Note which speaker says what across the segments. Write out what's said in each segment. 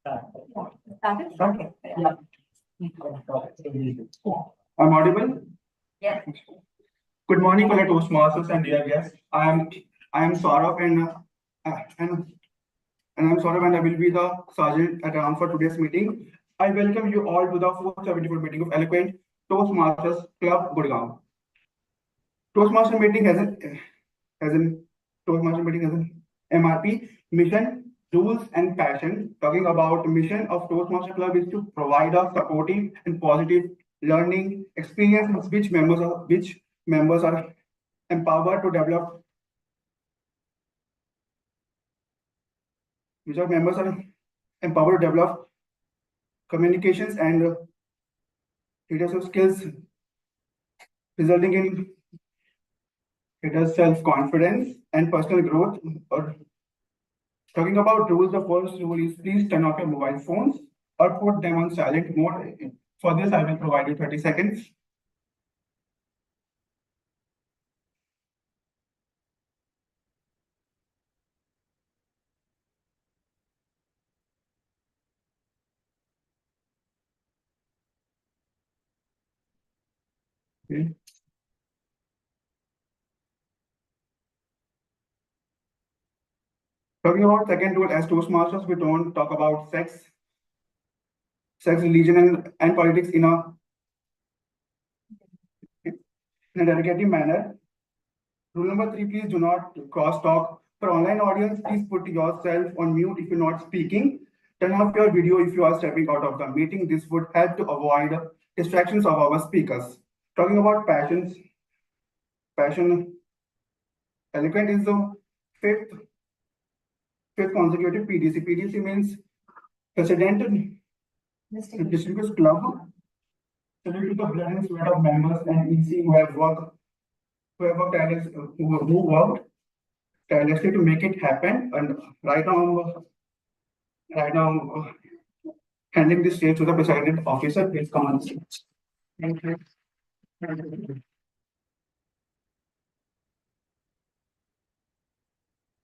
Speaker 1: Okay. Yeah.
Speaker 2: I'm audible.
Speaker 1: Yes.
Speaker 2: Good morning, fellow Toastmasters and dear guests. I am Saurabh and I'm Saurabh and I will be the sergeant at arms for today's meeting. I welcome you all to the 474 meeting of Eloquent Toastmasters Club Gurgaon. Toastmaster meeting has an MRP mission, rules and passion. Talking about mission of Toastmaster Club is to provide a supportive and positive learning experience which members are empowered to develop which our members are empowered to develop communications and leadership skills, resulting in greater self-confidence and personal growth. Or talking about rules, the first rule is please turn off your mobile phones or put them on silent mode. For this, I will provide you 30 seconds. Okay. Talking about second rule, as Toastmasters, we don't talk about sex, religion, and politics in a derogative manner. Rule number 3, please do not cross talk. For online audience, please put yourself on mute if you're not speaking. Turn off your video if you are stepping out of the meeting. This would help to avoid distractions of our speakers. Talking about passion, Eloquent is the fifth consecutive PDC. PDC means President Distinguished Club. Salute to the blood and sweat of members and EC who worked tirelessly to make it happen. And right now, handing this stage to the presiding officer. Please come on stage.
Speaker 1: Thank you.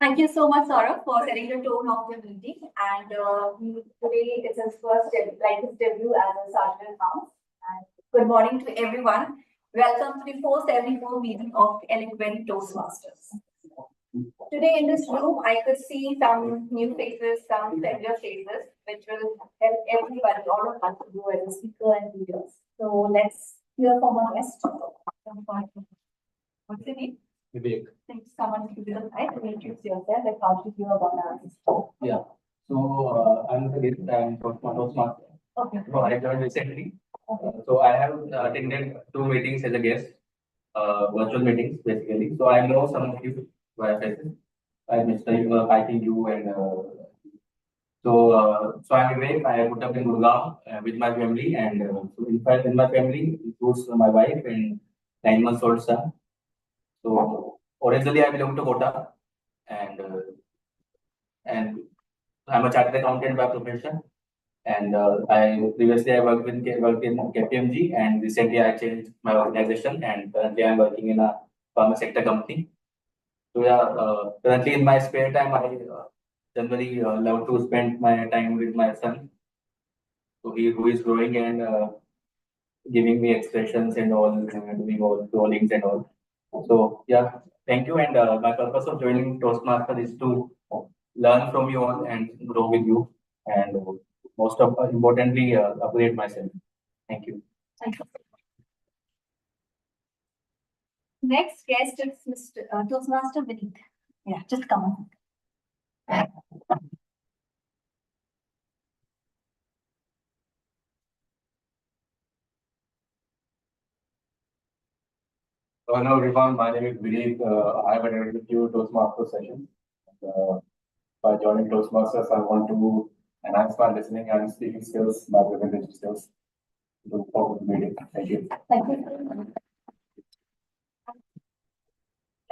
Speaker 1: Thank you so much, Saurabh, for setting the tone of the meeting. And today it's his first debut as a sergeant at arms. And good morning to everyone. Welcome to the 474 meeting of Eloquent Toastmasters. Today in this room, I could see some new faces, some familiar faces, which will help everybody, all of us, to grow as a speaker and leaders. So let's hear from our guest. What's your name?
Speaker 3: Vivek.
Speaker 1: Thanks someone to be the side and introduce yourself and how to hear about us.
Speaker 3: Yeah. So I'm Vivek. I'm from Toastmaster.
Speaker 1: Okay.
Speaker 3: So I joined recently.
Speaker 1: Okay.
Speaker 3: So I have attended 2 meetings as a guest, virtual meetings basically. So I know some of you via faces. I think you and so I'm Vivek. I put up in Gurgaon with my family, and so in fact in my family includes my wife and 9-month-old son. So originally I belong to Kota, and I'm a chartered accountant by profession. And I previously worked in KPMG, and recently I changed my organization, and currently I'm working in a pharma sector company. So yeah, currently in my spare time, I generally love to spend my time with my son. So who is growing and giving me expressions and all, doing all rollings and all. So yeah, thank you. And my purpose of joining Toastmaster is to learn from you all and grow with you, and importantly, upgrade myself. Thank you.
Speaker 1: Thank you. Next guest is Mr. Toastmaster Vineet. Yeah, just come on.
Speaker 4: Hello everyone, my name is Vineet. I have attended a few Toastmaster sessions. By joining Toastmasters, I want to enhance my listening and speaking skills, my presentation skills. Look forward to the meeting. Thank you.
Speaker 1: Thank you.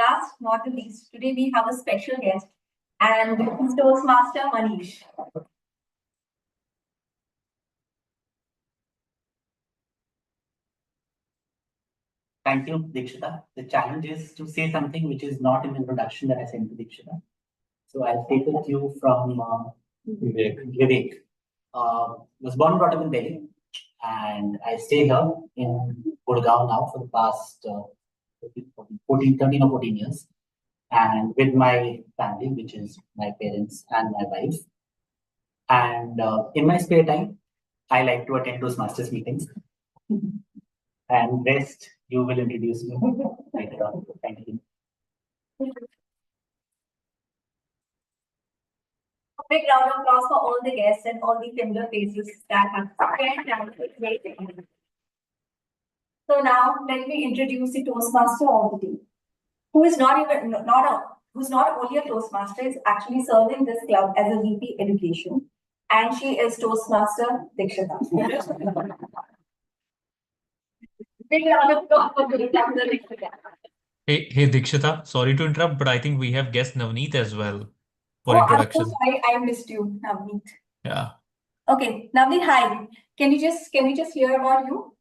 Speaker 1: Last not the least, today we have a special guest, and it's Toastmaster Manish.
Speaker 5: Thank you, Dikshita. The challenge is to say something which is not in the introduction that I sent to Dikshita. So I'll take a cue from Vivek. Was born and brought up in Delhi, and I stay here in Gurgaon now for the past 13 or 14 years, and with my family, which is my parents and my wife. And in my spare time, I like to attend Toastmasters meetings. And rest, you will introduce me later on. Thank you.
Speaker 1: A big round of applause for all the guests and all the familiar faces that have shared time with great technique. So now let me introduce the Toastmaster of the day, who is who's not only a Toastmaster, is actually serving this club as a VP Education, and she is Toastmaster Dikshita. Big round of applause for Dikshita.
Speaker 6: Hey Dikshita, sorry to interrupt, but I think we have guest Navneet as well for
Speaker 1: Oh, I'm so
Speaker 6: introduction.
Speaker 1: sorry, I missed you, Navneet.
Speaker 6: Yeah.
Speaker 1: Okay, Navneet, hi. Can we just hear about you?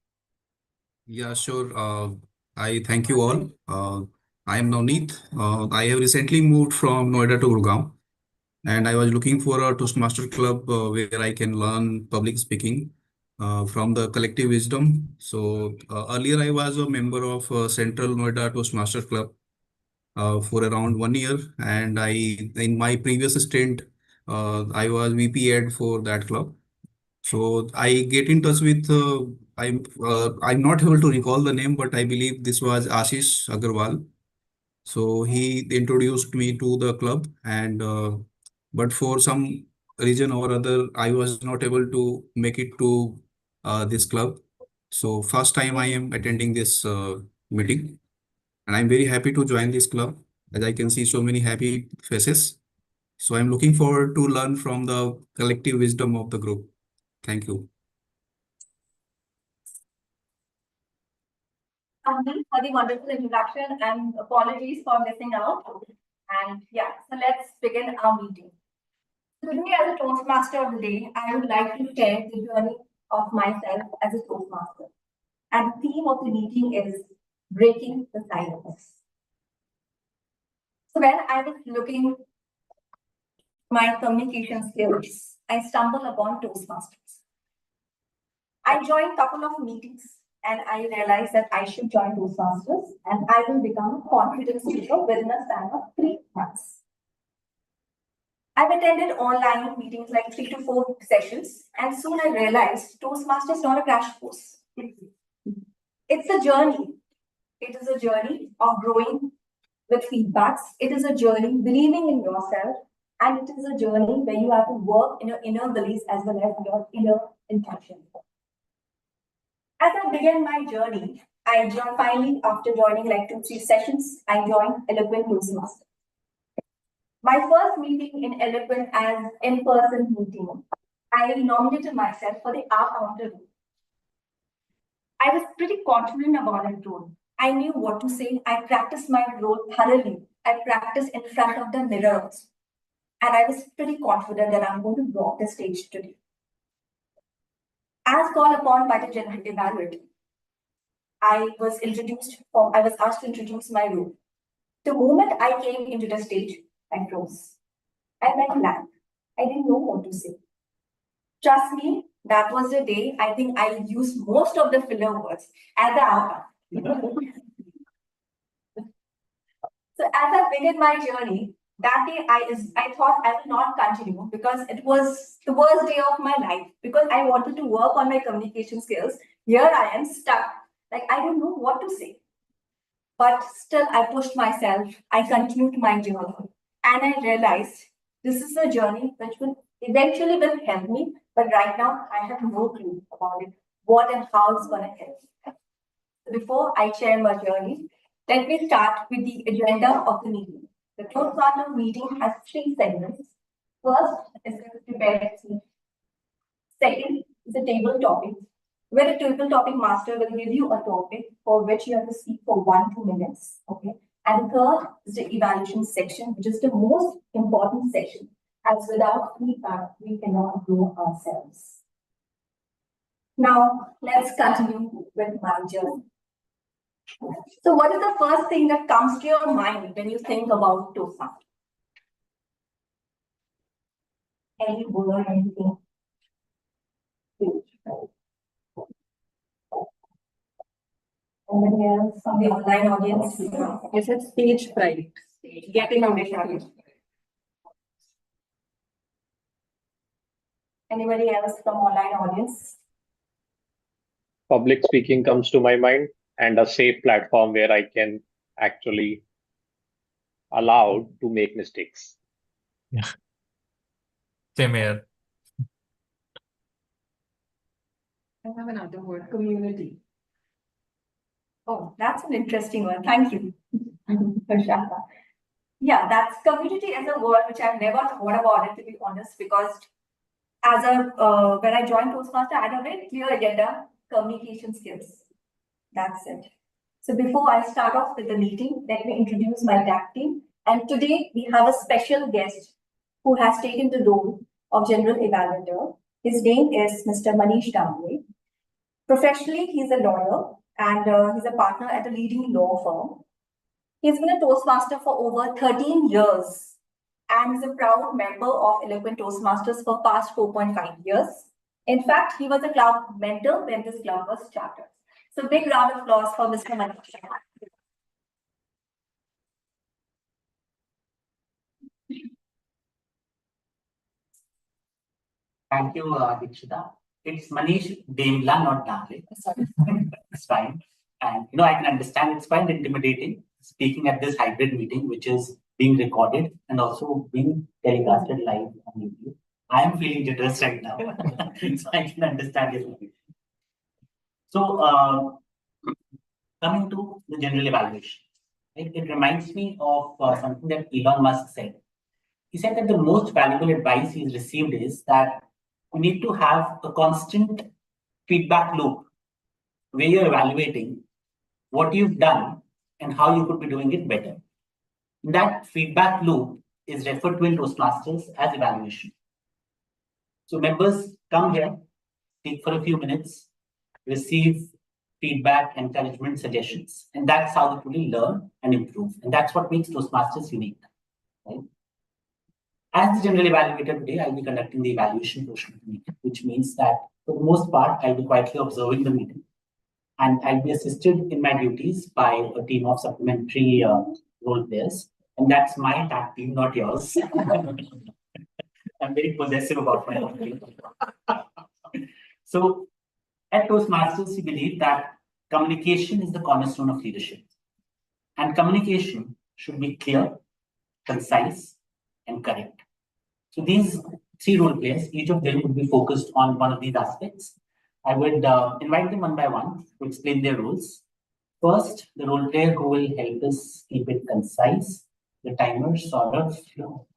Speaker 7: Yeah, sure. I thank you all. I am Navneet. I have recently moved from Noida to Gurgaon, and I was looking for a Toastmaster club where I can learn public speaking from the collective wisdom. So earlier I was a member of Central Noida Toastmaster Club for around 1 year, and in my previous stint I was VP Ed for that club. So I get in touch with I'm not able to recall the name, but I believe this was Ashish Agarwal. So he introduced me to the club, and but for some reason or other, I was not able to make it to this club. So first time I am attending this meeting, and I'm very happy to join this club as I can see so many happy faces. So I'm looking forward to learn from the collective wisdom of the group. Thank you.
Speaker 1: Navneet, for the wonderful introduction and apologies for missing out. And yeah, so let's begin our meeting. Today, as a Toastmaster of the day, I would like to share the journey of myself as a Toastmaster. And the theme of the meeting is breaking the silence. So when I was looking my communication skills, I stumbled upon Toastmasters. I joined a couple of meetings and I realized that I should join Toastmasters and I will become a confident speaker within a span of 3 months. I've attended online meetings like 3 to 4 sessions, and soon I realized Toastmasters is not a crash course. It's a journey. It is a journey of growing with feedbacks. It is a journey believing in yourself, and it is a journey where you have to work in your inner beliefs as well as your inner intention. As I began my journey, I joined finally after joining like 2-3 sessions, I joined Eloquent Toastmasters. My first meeting in Eloquent as in-person meeting, I nominated myself for the R-Counter role. I was pretty confident about that role. I knew what to say. I practiced my role thoroughly. I practiced in front of the mirror also. And I was pretty confident that I'm going to walk the stage today. As called upon by the general evaluator, I was asked to introduce my role. The moment I came into the stage, I froze. I went blank. I didn't know what to say. Trust me, that was the day I think I used most of the filler words at the outcome. So as I began my journey, that day I thought I will not continue because it was the worst day of my life because I wanted to work on my communication skills. Here I am stuck. Like I don't know what to say. But still I pushed myself. I continued my journey. And I realized this is a journey which will eventually help me. But right now I have no clue about it, what and how it's gonna help me. Before I share my journey, let me start with the agenda of the meeting. The Toastmaster meeting has 3 segments. First is the prepared speech. Second is the table topic, where the table topic master will give you a topic for which you have to speak for 1-2 minutes. Okay. And third is the evaluation section, which is the most important section, as without feedback, we cannot grow ourselves. Now, let's continue with my journey. So what is the first thing that comes to your mind when you think about Toastmaster? Any word, anything? Anybody else from the online audience?
Speaker 8: Yes, it's stage fright. Getting on stage.
Speaker 1: Anybody else from online audience?
Speaker 9: Public speaking comes to my mind, and a safe platform where I can actually allowed to make mistakes.
Speaker 6: Same here.
Speaker 8: I have another word, community.
Speaker 1: Oh, that's an interesting one. Thank you, Harshada. Yeah, that's community as a word which I've never thought about it, to be honest, because as a when I joined Toastmaster, I had a very clear agenda: communication skills. That's it. So before I start off with the meeting, let me introduce my tag team. And today we have a special guest who has taken the role of general evaluator. His name is Mr. Manish Damle. Professionally, he's a lawyer and he's a partner at a leading law firm. He's been a Toastmaster for over 13 years and is a proud member of Eloquent Toastmasters for past 4.5 years. In fact, he was a club mentor when this club was started. So big round of applause for Mr. Manish.
Speaker 5: Thank you, Dikshita. It's Manish Demla, not Damle. It's fine. And I can understand it's quite intimidating speaking at this hybrid meeting, which is being recorded and also being telecasted live on YouTube. I am feeling jitters right now, so I can understand it. So, coming to the general evaluation, it reminds me of something that Elon Musk said. He said that the most valuable advice he's received is that you need to have a constant feedback loop where you're evaluating what you've done and how you could be doing it better. That feedback loop is referred to in Toastmasters as evaluation. So members come here, speak for a few minutes, receive feedback, encouragement, suggestions, and that's how they truly learn and improve. And that's what makes Toastmasters unique. Right? As the general evaluator today, I'll be conducting the evaluation portion of the meeting, which means that for the most part, I'll be quietly observing the meeting. And I'll be assisted in my duties by a team of supplementary role players. And that's my tag team, not yours. I'm very possessive about my team. So at Toastmasters, we believe that communication is the cornerstone of leadership. And communication should be clear, concise, and correct. So these three role players, each of them would be focused on one of these aspects. I would invite them one by one to explain their roles. First, the role player who will help us keep it concise. The timer sort of flow.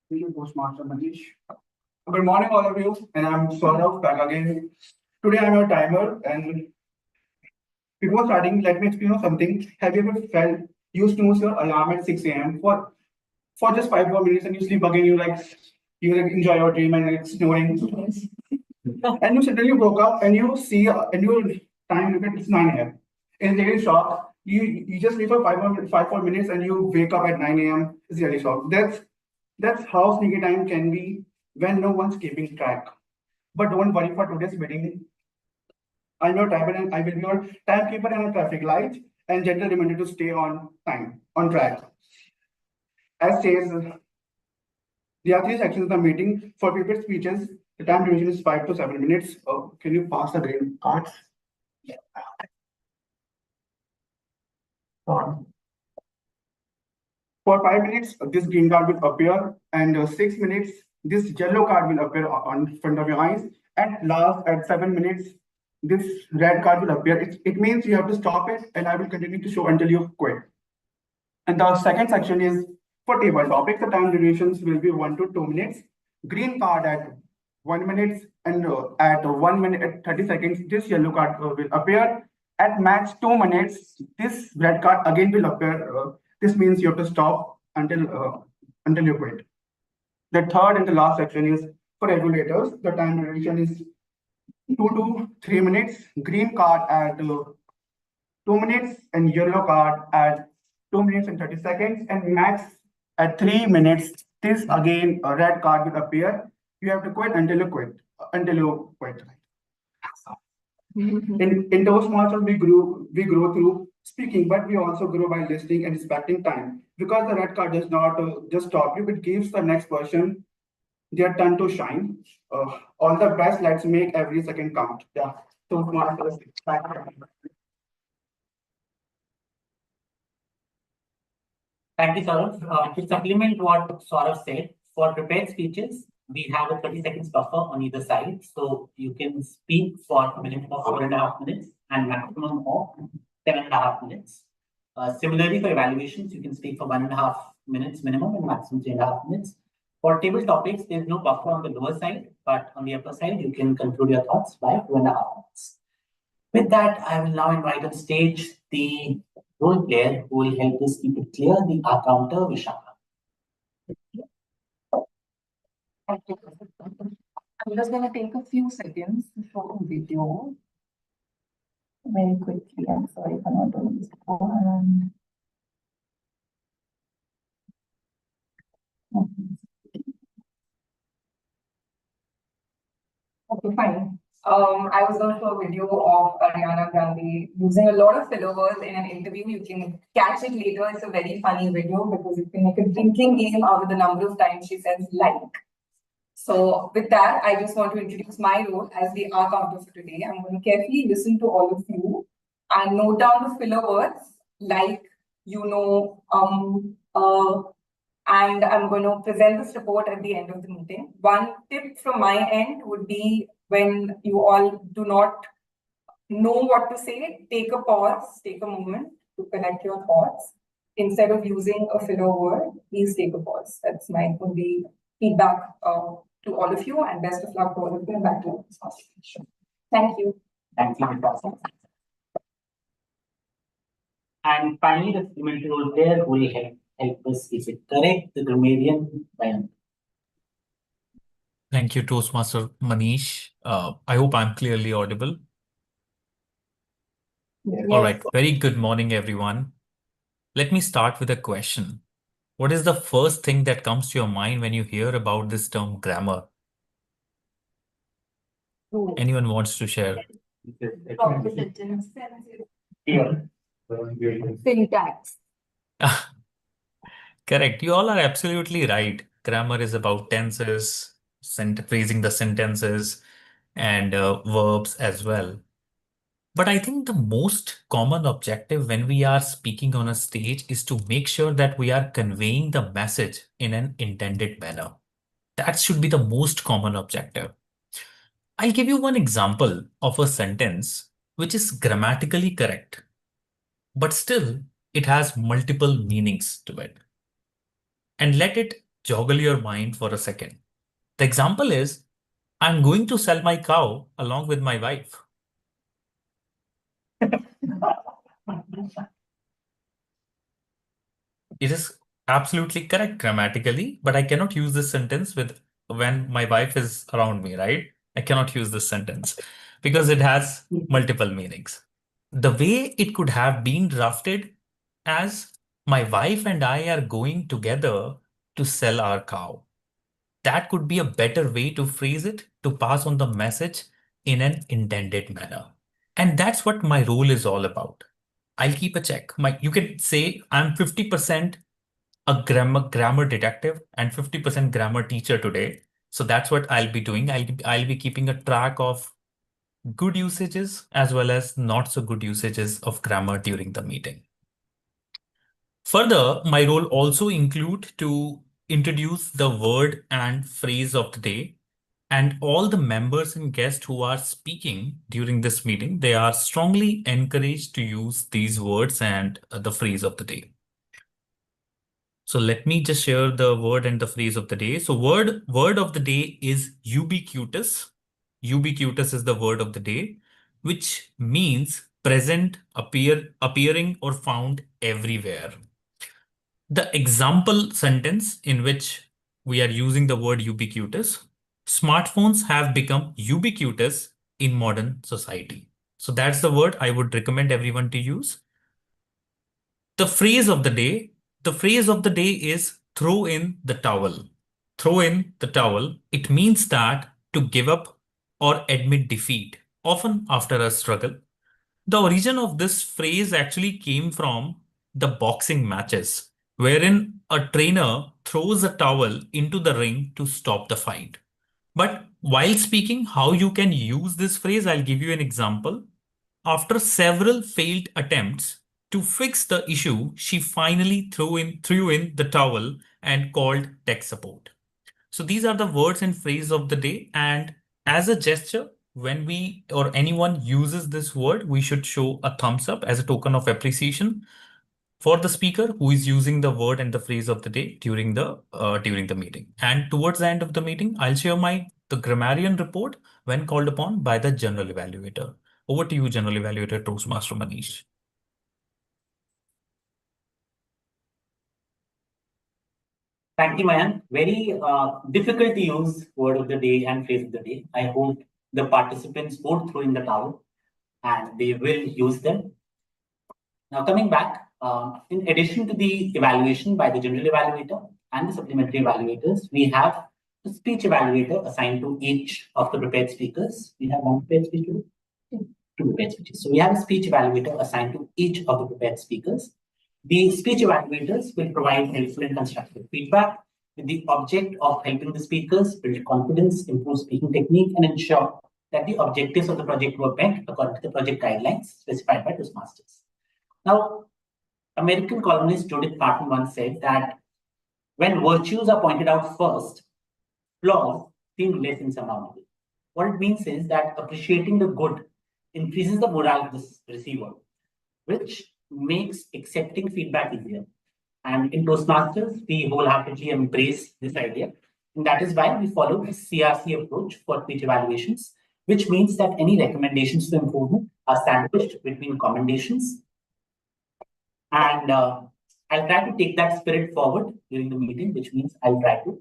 Speaker 2: Thank you, Toastmaster Manish. Good morning, all of you, and I'm Saurav back again. Today I'm your timer, and before starting, let me explain you something. Have you ever felt you snooze your alarm at 6 a.m. for just 5 more minutes and you sleep again? You enjoy your dream and it's snoring, and you suddenly woke up and you see and your time look at it's 9 a.m. And it's really shocked. You just sleep for 5 more minutes and you wake up at 9 a.m. It's really shocked. That's how sneaky time can be when no one's keeping track. But don't worry, for today's meeting, I'm your timer and I will be your timekeeper and a traffic light and gentle reminder to stay on time, on track. As says, there are 3 sections of the meeting. For prepared speeches, the time duration is 5 to 7 minutes. Can you pass the green cards? Yeah. For 5 minutes, this green card will appear, and 6 minutes, this yellow card will appear on front of your eyes. And last, at 7 minutes, this red card will appear. It means you have to stop it, and I will continue to show until you quit. And the second section is for table topics. The time durations will be 1 to 2 minutes. Green card at 1 minute, and at 1 minute at 30 seconds, this yellow card will appear. At max 2 minutes, this red card again will appear. This means you have to stop until you quit. The third and the last section is for regulators. The time duration is 2 to 3 minutes. Green card at 2 minutes and yellow card at 2 minutes and 30 seconds, and max at 3 minutes. This again a red card will appear. You have to quit until you quit. In Toastmasters, we grow through speaking, but we also grow by listening and respecting time. Because the red card does not just stop you, it gives the next person their turn to shine. All the best. Let's make every second count. Yeah. Toastmasters.
Speaker 5: Thank you, Saurav. To supplement what Saurav said, for prepared speeches, we have a 30 seconds buffer on either side. So you can speak for a minimum of 4.5 minutes and maximum of 7.5 minutes. Similarly, for evaluations, you can speak for 1.5 minutes minimum and maximum 3.5 minutes. For table topics, there's no buffer on the lower side, but on the upper side, you can conclude your thoughts by 2.5 minutes. With that, I will now invite on stage the role player who will help us keep it clear, the counter, Vishaka.
Speaker 8: I'm just going to take a few seconds to show a video very quickly. I'm sorry if I'm not doing this beforehand. Okay, fine. I was going to show a video of Ariana Grande using a lot of filler words in an interview. You can catch it later. It's a very funny video because you can make a drinking game out of the number of times she says like. So with that, I just want to introduce my role as the R counter for today. I'm going to carefully listen to all of you and note down the filler words like, and I'm going to present this report at the end of the meeting. One tip from my end would be when you all do not know what to say, take a pause, take a moment to collect your thoughts. Instead of using a filler word, please take a pause. That's my only feedback to all of you, and best of luck to all of you. And back to you. Thank you.
Speaker 5: Thank you, Vishaka. And finally, the supplementary role player will help us if it correct, the grammarian Bayan.
Speaker 6: Thank you, Toastmaster Manish. I hope I'm clearly audible.
Speaker 8: Yes.
Speaker 6: All right. Very good morning, everyone. Let me start with a question. What is the first thing that comes to your mind when you hear about this term grammar? Anyone wants to share?
Speaker 8: Syntax.
Speaker 6: Correct. You all are absolutely right. Grammar is about tenses, phrasing the sentences, and verbs as well. But I think the most common objective when we are speaking on a stage is to make sure that we are conveying the message in an intended manner. That should be the most common objective. I'll give you one example of a sentence which is grammatically correct, but still it has multiple meanings to it. And let it joggle your mind for a second. The example is, I'm going to sell my cow along with my wife. It is absolutely correct grammatically, but I cannot use this sentence when my wife is around me, right? I cannot use this sentence because it has multiple meanings. The way it could have been drafted as my wife and I are going together to sell our cow. That could be a better way to phrase it, to pass on the message in an intended manner. And that's what my role is all about. I'll keep a check. You can say I'm 50% a grammar detective and 50% grammar teacher today. So that's what I'll be doing. I'll be keeping a track of good usages as well as not so good usages of grammar during the meeting. Further, my role also include to introduce the word and phrase of the day. And all the members and guests who are speaking during this meeting, they are strongly encouraged to use these words and the phrase of the day. So let me just share the word and the phrase of the day. So word of the day is ubiquitous. Ubiquitous is the word of the day, which means present, appearing or found everywhere. The example sentence in which we are using the word ubiquitous, smartphones have become ubiquitous in modern society. So that's the word I would recommend everyone to use. The phrase of the day is throw in the towel. Throw in the towel. It means that to give up or admit defeat, often after a struggle. The origin of this phrase actually came from the boxing matches, wherein a trainer throws a towel into the ring to stop the fight. But while speaking how you can use this phrase, I'll give you an example. After several failed attempts to fix the issue, she finally threw in the towel and called tech support. So these are the words and phrase of the day. And as a gesture, when we or anyone uses this word, we should show a thumbs up as a token of appreciation for the speaker who is using the word and the phrase of the day during the meeting. And towards the end of the meeting, I'll share the grammarian report when called upon by the general evaluator. Over to you, General Evaluator Toastmaster Manish.
Speaker 5: Thank you, Mayank. Very difficult to use word of the day and phrase of the day. I hope the participants would throw in the towel and they will use them. Now, coming back, in addition to the evaluation by the general evaluator and the supplementary evaluators, we have a speech evaluator assigned to each of the prepared speakers. We have one prepared speech today? Two prepared speeches. So we have a speech evaluator assigned to each of the prepared speakers. The speech evaluators will provide helpful and constructive feedback with the object of helping the speakers build confidence, improve speaking technique, and ensure that the objectives of the project were met according to the project guidelines specified by Toastmasters. Now, American columnist Judith Parton once said that when virtues are pointed out first, flaws seem less insurmountable. What it means is that appreciating the good increases the morale of the receiver, which makes accepting feedback easier. And in Toastmasters, we wholeheartedly embrace this idea. And that is why we follow the CRC approach for speech evaluations, which means that any recommendations for improvement are sandwiched between commendations. And I'll try to take that spirit forward during the meeting, which means I'll try to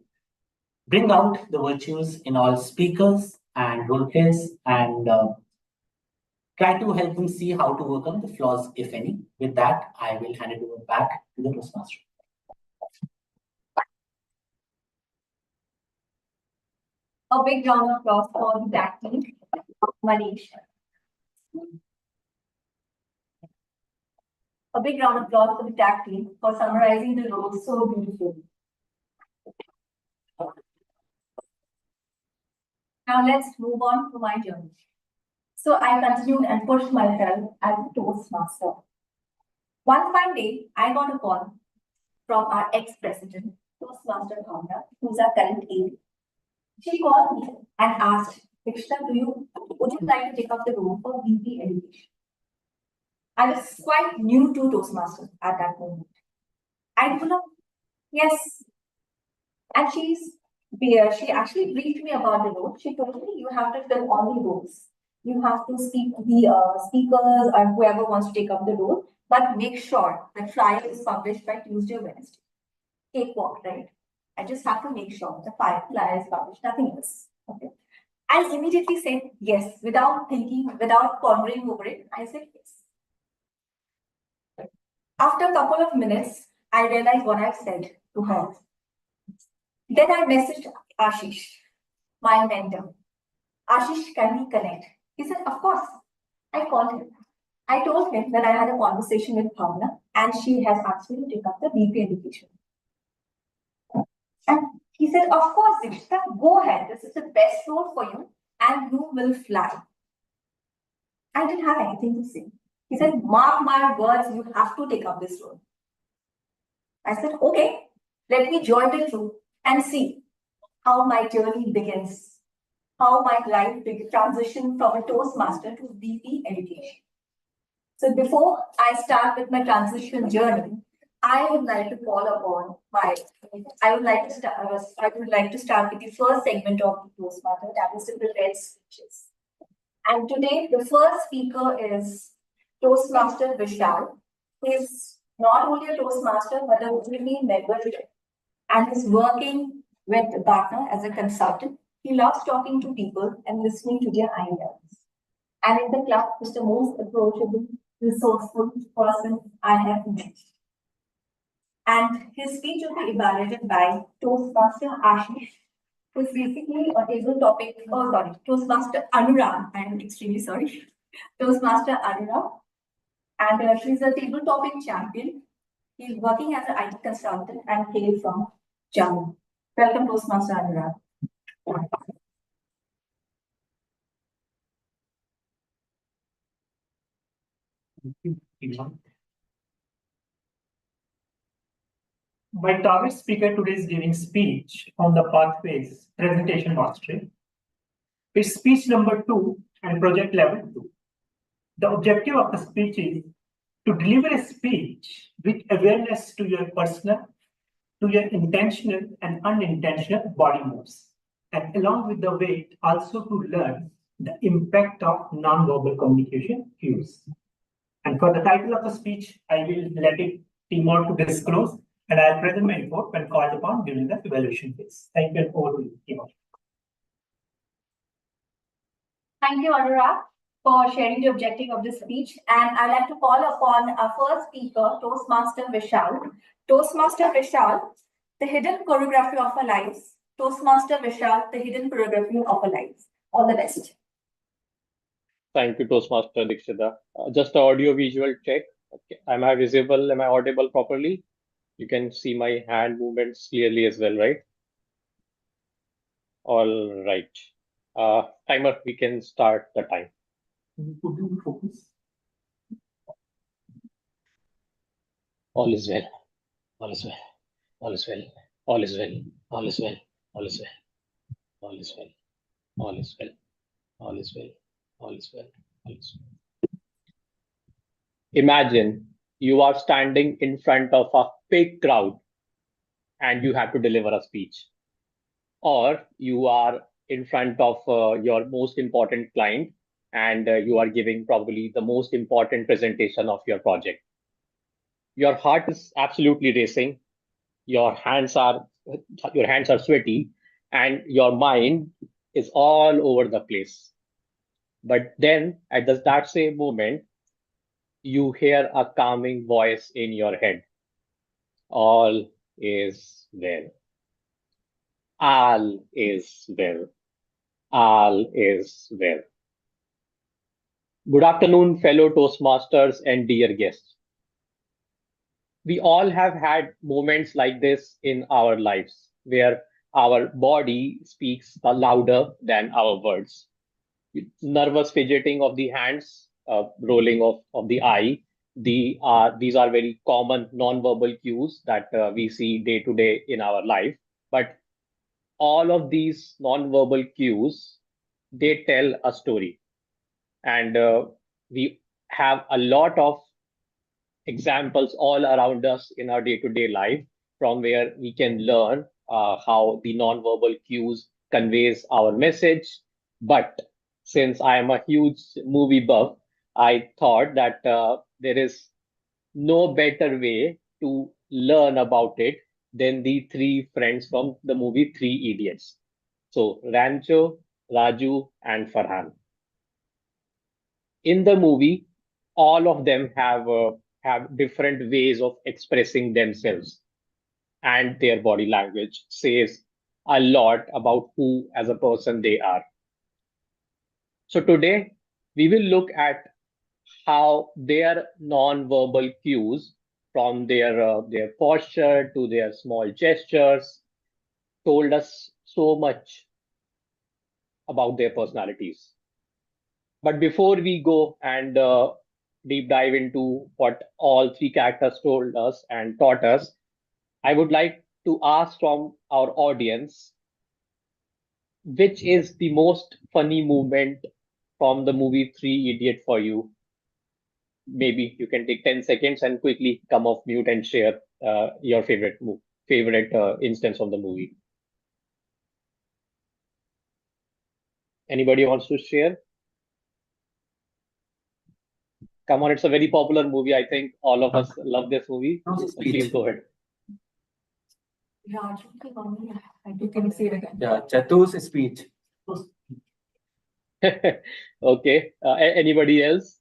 Speaker 5: bring out the virtues in all speakers and role players and try to help them see how to overcome the flaws, if any. With that, I will hand it over back to the Toastmaster.
Speaker 1: A big round of applause for the tag team, Manish. A big round of applause for the tag team for summarizing the roles so beautifully. Now let's move on to my journey. So I continued and pushed myself as a Toastmaster. One fine day, I got a call from our ex-president, Toastmaster Bhavna, who's our current AD. She called me and asked, Vikshita, would you like to take up the role for VP Education? I was quite new to Toastmasters at that moment. I told her, yes. And she actually briefed me about the role. She told me, you have to fill all the roles. You have to speak to the speakers or whoever wants to take up the role, but make sure the flyer is published by Tuesday or Wednesday. Cakewalk, right? I just have to make sure the flyer is published, nothing else. Okay. I immediately said yes, without thinking, without pondering over it. I said yes. After a couple of minutes, I realized what I said to her. Then I messaged Ashish, my mentor. Ashish, can we connect? He said, of course. I called him. I told him that I had a conversation with Bhavna and she has asked me to take up the VP Education. And he said, of course, Vikshita, go ahead. This is the best role for you and you will fly. I didn't have anything to say. He said, mark my words, you have to take up this role. I said, okay, let me join the troop and see how my journey begins, how my life transition from a Toastmaster to VP Education. So before I start with my transition journey, I would like to start with the first segment of the Toastmaster, that is the prepared speeches. And today, the first speaker is Toastmaster Vishal. He is not only a Toastmaster, but a really member and is working with Gartner as a consultant. He loves talking to people and listening to their ideas. And in the club, is the most approachable, resourceful person I have met. And his speech will be evaluated by Toastmaster Ashish, who is basically a table topic, Toastmaster Anurag, I am extremely sorry, Toastmaster Anurag, and she's a table topic champion. He's working as an IT consultant and hails from Jammu. Welcome, Toastmaster Anurag.
Speaker 10: My target speaker today is giving speech on the pathways presentation mastery. It's speech number 2 and project level 2. The objective of the speech is to deliver a speech with awareness to your personal, to your intentional and unintentional body moves, and along with the way also to learn the impact of non-verbal communication cues. And for the title of the speech, I will let it Timur to disclose, and I'll present my report when called upon during the evaluation phase. Thank you, and over to you, Timur.
Speaker 1: Thank you, Anurag, for sharing the objective of this speech. And I'd like to call upon our first speaker, Toastmaster Vishal. Toastmaster Vishal, the hidden choreography of our lives. Toastmaster Vishal, the hidden choreography of our lives. All the best.
Speaker 9: Thank you, Toastmaster Dikshita. Just an audio visual check. Okay. Am I visible? Am I audible properly? You can see my hand movements clearly as well, right? All right. Timer, we can start the time.
Speaker 10: Could you focus?
Speaker 9: All is well. All is well. All is well. All is well. All is well. All is well. All is well. All is well. All is well. All is well. All is well. Imagine you are standing in front of a big crowd and you have to deliver a speech. Or you are in front of your most important client and you are giving probably the most important presentation of your project. Your heart is absolutely racing. Your hands are sweaty and your mind is all over the place. But then at that same moment, you hear a calming voice in your head. All is well. All is well. All is well. Good afternoon, fellow Toastmasters and dear guests. We all have had moments like this in our lives where our body speaks louder than our words. Nervous fidgeting of the hands, rolling of the eye. These are very common non-verbal cues that we see day to day in our life. But all of these non-verbal cues, they tell a story. And we have a lot of examples all around us in our day-to-day life from where we can learn how the non-verbal cues conveys our message. But since I am a huge movie buff, I thought that there is no better way to learn about it than the three friends from the movie Three Idiots. So Rancho, Raju, and Farhan. In the movie, all of them have different ways of expressing themselves, and their body language says a lot about who as a person they are. So today we will look at how their non-verbal cues, from their posture to their small gestures, told us so much about their personalities. But before we go and deep dive into what all three characters told us and taught us, I would like to ask from our audience, which is the most funny moment from the movie Three Idiot for you? Maybe you can take 10 seconds and quickly come off mute and share your favorite instance of the movie. Anybody wants to share? Come on, it's a very popular movie. I think all of us love this movie. Please go ahead.
Speaker 8: You can say it again.
Speaker 3: Yeah, Chatu's speech.
Speaker 9: Okay. Anybody else?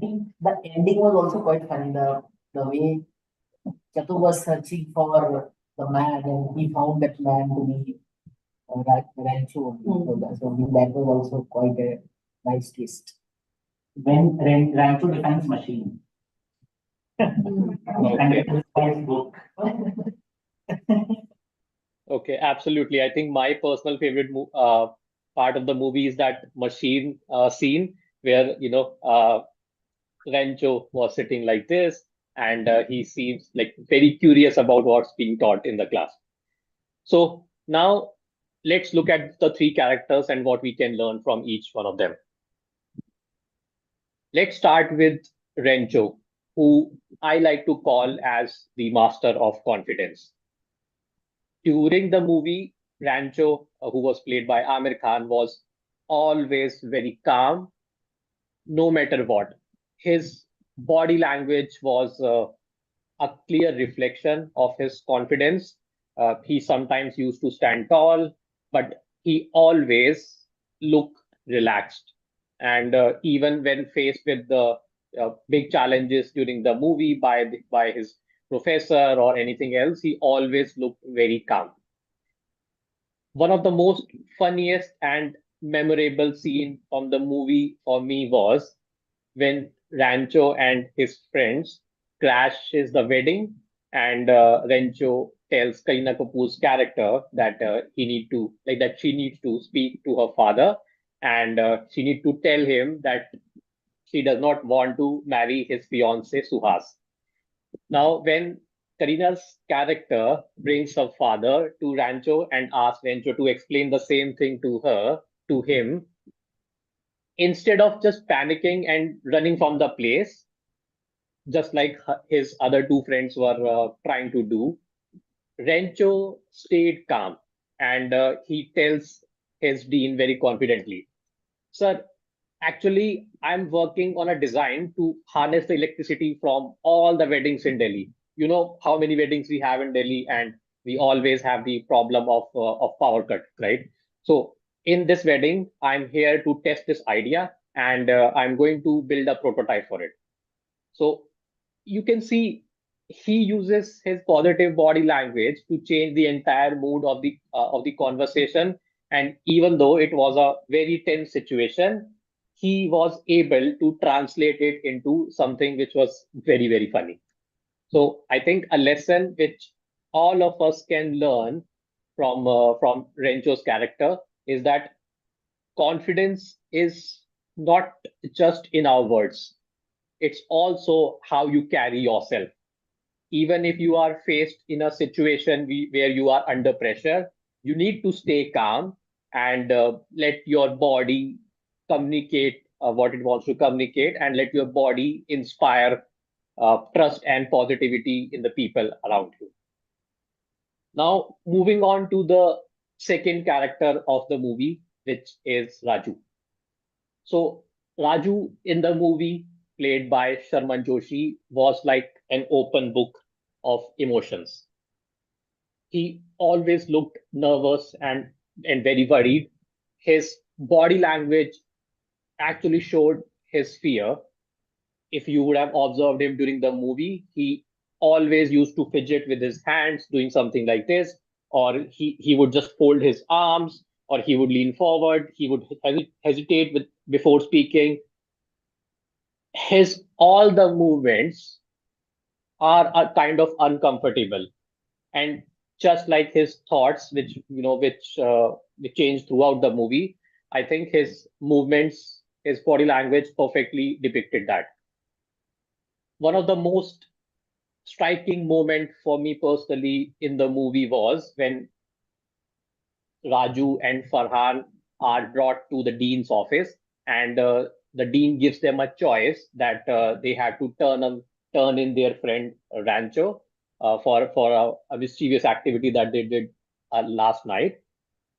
Speaker 5: think the ending was also quite funny. The way Chatu was searching for the man and he found that man to be Rancho. That was also quite a nice twist. When Rancho defines machine. And it is his book.
Speaker 9: Okay, absolutely. I think my personal favorite part of the movie is that machine scene where Rancho was sitting like this, and he seems like very curious about what's being taught in the class. So now let's look at the three characters and what we can learn from each one of them. Let's start with Rancho, who I like to call as the master of confidence. During the movie, Rancho, who was played by Amir Khan, was always very calm, no matter what. His body language was a clear reflection of his confidence. He sometimes used to stand tall, but he always looked relaxed. And even when faced with the big challenges during the movie by his professor or anything else, he always looked very calm. One of the most funniest and memorable scene from the movie for me was when Rancho and his friends crashes the wedding, and Rancho tells Kareena Kapoor's character that she needs to speak to her father, and she needs to tell him that she does not want to marry his fiance Suhas. Now, when Karina's character brings her father to Rancho and asks Rancho to explain the same thing to him, instead of just panicking and running from the place, just like his other two friends were trying to do, Rancho stayed calm and he tells his dean very confidently, "Sir, actually, I'm working on a design to harness the electricity from all the weddings in Delhi. You know how many weddings we have in Delhi, and we always have the problem of power cut, right? So in this wedding, I'm here to test this idea, and I'm going to build a prototype for it." So you can see he uses his positive body language to change the entire mood of the conversation. And even though it was a very tense situation, he was able to translate it into something which was very, very funny. So I think a lesson which all of us can learn from Rencho's character is that confidence is not just in our words. It's also how you carry yourself. Even if you are faced in a situation where you are under pressure, you need to stay calm and let your body communicate what it wants to communicate, and let your body inspire trust and positivity in the people around you. Now, moving on to the second character of the movie, which is Raju. So, Raju in the movie, played by Sharman Joshi, was like an open book of emotions. He always looked nervous and very worried. His body language actually showed his fear. If you would have observed him during the movie, he always used to fidget with his hands, doing something like this, or he would just fold his arms, or he would lean forward, he would hesitate before speaking. His all the movements are kind of uncomfortable, and just like his thoughts, which change throughout the movie, I think his movements, his body language perfectly depicted that. One of the most striking moment for me personally in the movie was when Raju and Farhan are brought to the dean's office, and the dean gives them a choice that they have to turn in their friend Rancho for a mischievous activity that they did last night.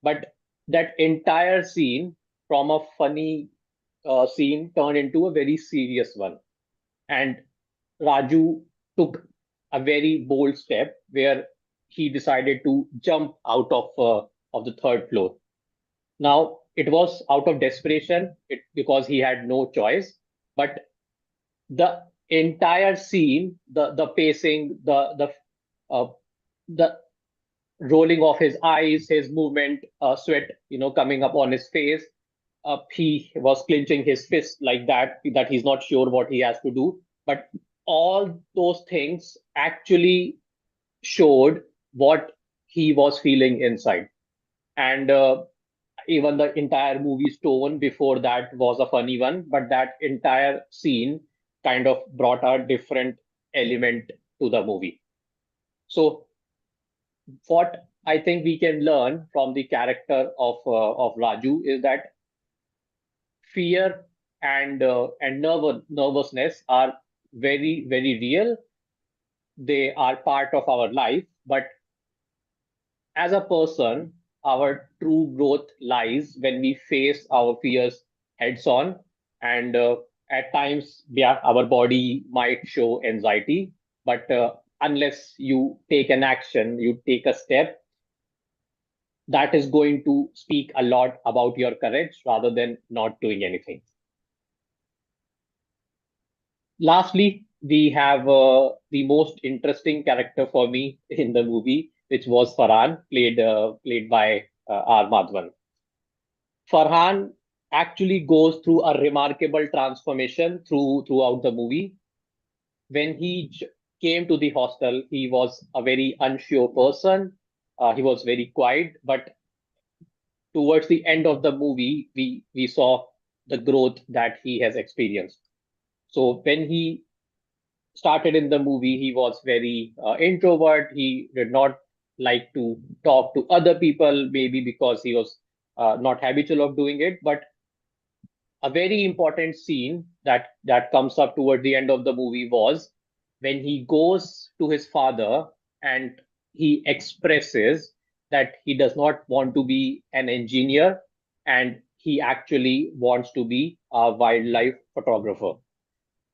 Speaker 9: But that entire scene, from a funny scene, turned into a very serious one. And Raju took a very bold step where he decided to jump out of the third floor. Now, it was out of desperation, because he had no choice. But the entire scene, the pacing, the rolling of his eyes, his movement, sweat, coming up on his face. He was clenching his fist like that he's not sure what he has to do. But all those things actually showed what he was feeling inside. And even the entire movie's tone before that was a funny one, but that entire scene kind of brought a different element to the movie. So what I think we can learn from the character of Raju is that fear and nervousness are very, very real. They are part of our life, but as a person, our true growth lies when we face our fears heads on. And at times, yeah, our body might show anxiety, but unless you take an action, you take a step, that is going to speak a lot about your courage rather than not doing anything. Lastly, we have the most interesting character for me in the movie, which was Farhan, played by R. Madhavan. Farhan actually goes through a remarkable transformation throughout the movie. When he came to the hostel, he was a very unsure person. He was very quiet, but towards the end of the movie, we saw the growth that he has experienced. So when he started in the movie, he was very introvert. He did not like to talk to other people, maybe because he was not habitual of doing it. But a very important scene that comes up toward the end of the movie was when he goes to his father and he expresses that he does not want to be an engineer and he actually wants to be a wildlife photographer.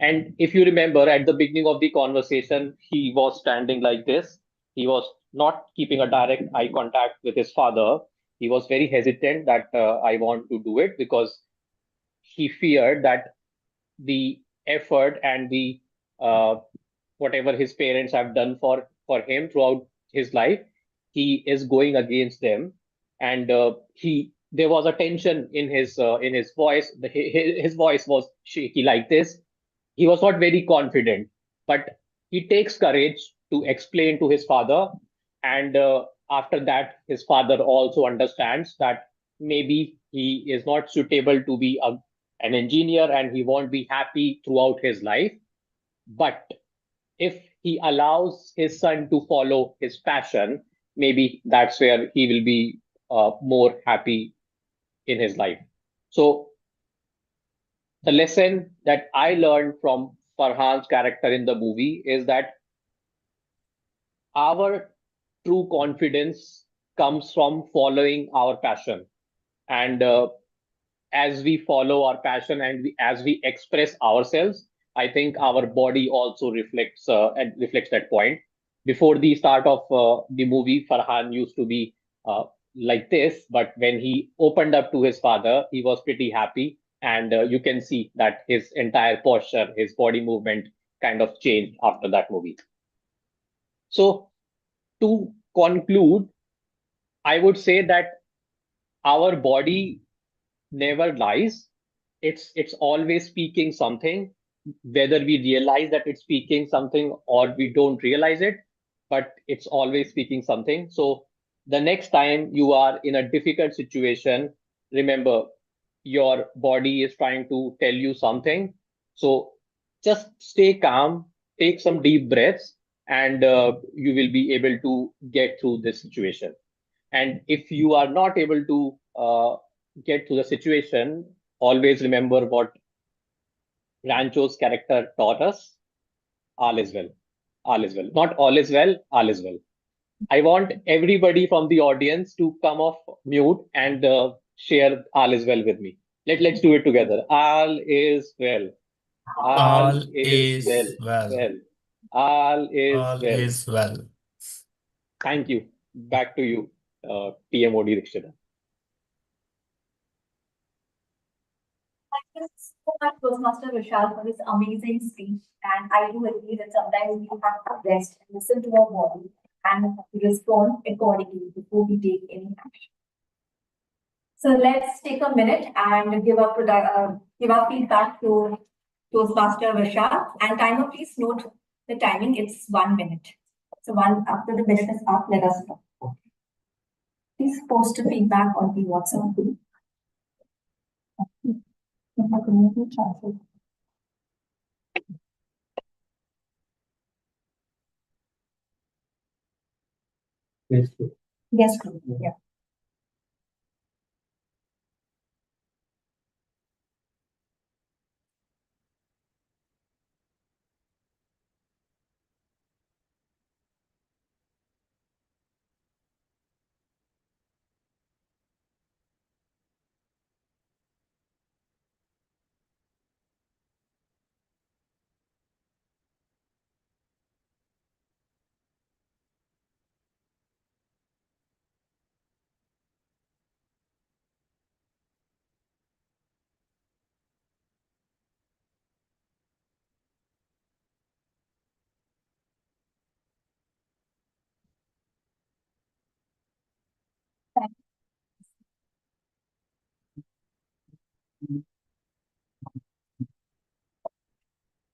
Speaker 9: And if you remember at the beginning of the conversation, he was standing like this. He was not keeping a direct eye contact with his father. He was very hesitant that I want to do it because he feared that the effort and the whatever his parents have done for him throughout his life, he is going against them. And he there was a tension in his voice. His voice was shaky like this. He was not very confident, but he takes courage to explain to his father. And after that, his father also understands that maybe he is not suitable to be an engineer and he won't be happy throughout his life. But if he allows his son to follow his passion, maybe that's where he will be more happy in his life. So the lesson that I learned from Farhan's character in the movie is that our true confidence comes from following our passion. And as we follow our passion and as we express ourselves, I think our body also reflects that point. Before the start of the movie, Farhan used to be like this, but when he opened up to his father, he was pretty happy. And you can see that his entire posture, his body movement kind of changed after that movie. So to conclude, I would say that our body never lies. It's always speaking something, whether we realize that it's speaking something or we don't realize it, but it's always speaking something. So the next time you are in a difficult situation, remember your body is trying to tell you something. So just stay calm, take some deep breaths, and you will be able to get through this situation. And if you are not able to get through the situation, always remember what Rancho's character taught us: all is well. All is well. Not all is well, all is well. I want everybody from the audience to come off mute and share all is well with me. Let's do it together. All is well. All
Speaker 6: All
Speaker 9: is well.
Speaker 6: is well.
Speaker 9: Well. All is
Speaker 6: All
Speaker 9: well.
Speaker 6: is well.
Speaker 9: Thank you. Back to you, TMOD Rikshida.
Speaker 1: Thank you so much, Toastmaster Vishal, for this amazing speech. And I do agree that sometimes we have to rest and listen to our body and respond accordingly before we take any action. So let's take a minute and give our feedback to Toastmaster Vishal. And timer, please note the timing. It's 1 minute. So after the minute is up, let us know. Please post a feedback on the WhatsApp group. Yes, group. Yeah.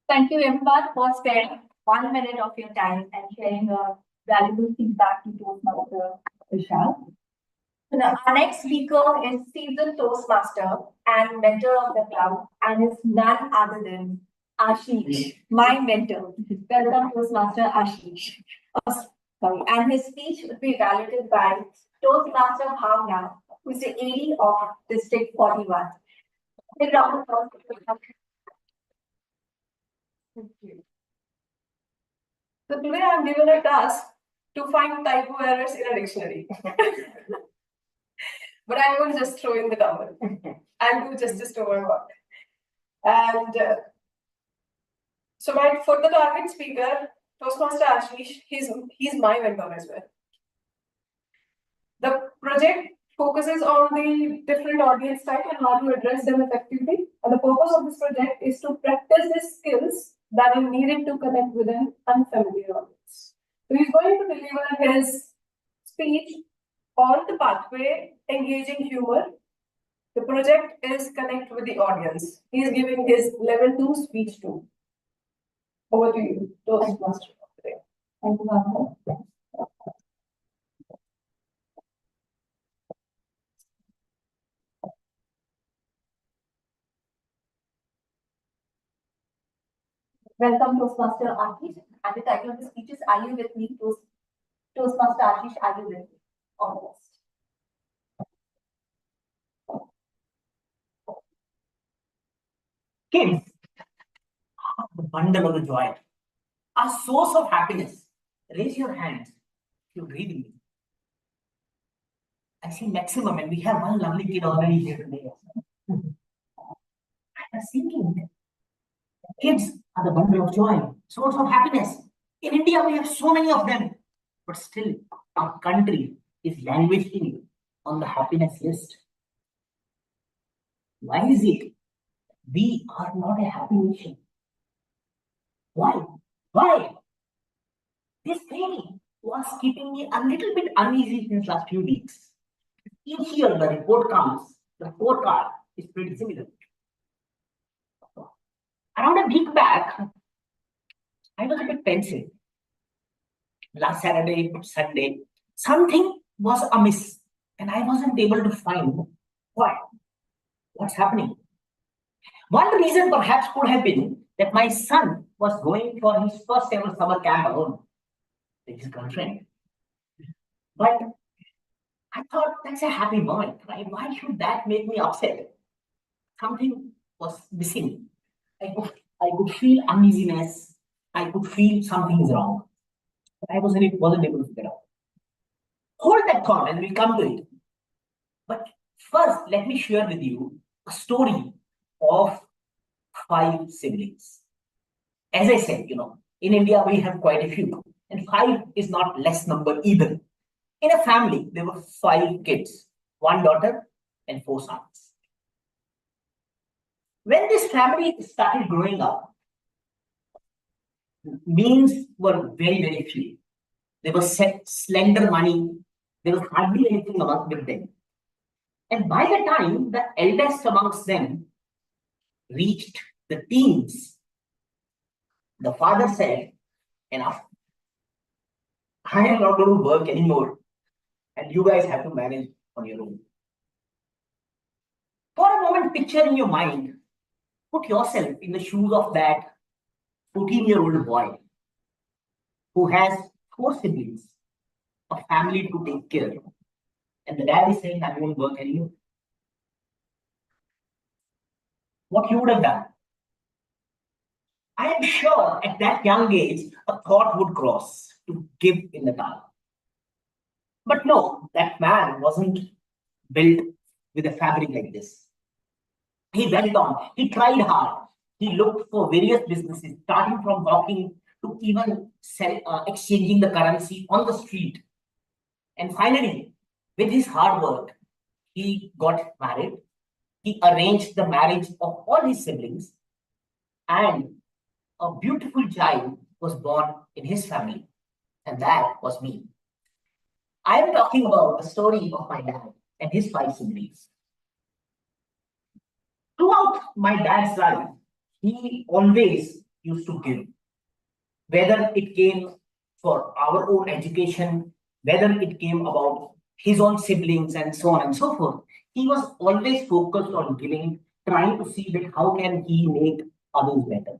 Speaker 1: Thank you everyone for sparing 1 minute of your time and sharing your valuable feedback to Toastmaster Vishal. Now, our next speaker is seasoned Toastmaster and mentor of the club and is none other than Ashish, my mentor. Welcome Toastmaster Ashish. Sorry, and his speech will be evaluated by Toastmaster Bhavna, who is the AD of District 41. Big round of applause. Thank you.
Speaker 8: So today I'm given a task to find typo errors in a dictionary. But I will just throw in the number. I'll do justice to my work. And so for the target speaker, Toastmaster Ashish, he's my mentor as well. The project focuses on the different audience type and how to address them effectively. And the purpose of this project is to practice the skills that are needed to connect with an unfamiliar audience. So he's going to deliver his speech on the pathway, engaging humor. The project is connect with the audience. He's giving his level 2 speech too. Over to you, Toastmaster.
Speaker 1: Thank you, Bhavna. Welcome, Toastmaster Ashish. And the title of the speech is Are You With Me? Toastmaster Ashish, are you with me? All the best.
Speaker 5: Kids are the bundle of the joy, a source of happiness. Raise your hands if you agree with me. I see maximum, and we have one lovely kid already here today. I was thinking, kids are the bundle of joy, source of happiness. In India, we have so many of them, but still, our country is languishing on the happiness list. Why is it we are not a happy nation? Why? Why? This thing was keeping me a little bit uneasy since last few weeks. Each year the report comes, the report card is pretty similar. Around a week back, I was a bit pensive. Last Saturday, Sunday, something was amiss, and I wasn't able to find what's happening. One reason perhaps could have been that my son was going for his first ever summer camp alone with his girlfriend. But I thought that's a happy moment, right? Why should that make me upset? Something was missing. I could feel uneasiness. I could feel something is wrong. But I wasn't able to figure out. Hold that thought and we'll come to it. But first, let me share with you a story of 5 siblings. As I said, in India, we have quite a few. And 5 is not less number either. In a family, there were 5 kids, 1 daughter and 4 sons. When this family started growing up, means were very, very few. There was slender money. There was hardly anything with them. And by the time the eldest amongst them reached the teens, the father said, enough. I am not going to work anymore. And you guys have to manage on your own. For a moment, picture in your mind, put yourself in the shoes of that 14-year-old boy who has 4 siblings, a family to take care of. And the dad is saying, I won't work anymore. What you would have done? I am sure at that young age, a thought would cross to give in the dark. But no, that man wasn't built with a fabric like this. He went on, he tried hard. He looked for various businesses, starting from walking to even exchanging the currency on the street. And finally, with his hard work, he got married. He arranged the marriage of all his siblings, and a beautiful child was born in his family, and that was me. I am talking about the story of my dad and his 5 siblings. Throughout my dad's life, he always used to give, whether it came for our own education, whether it came about his own siblings and so on and so forth. He was always focused on giving, trying to see that how can he make others better.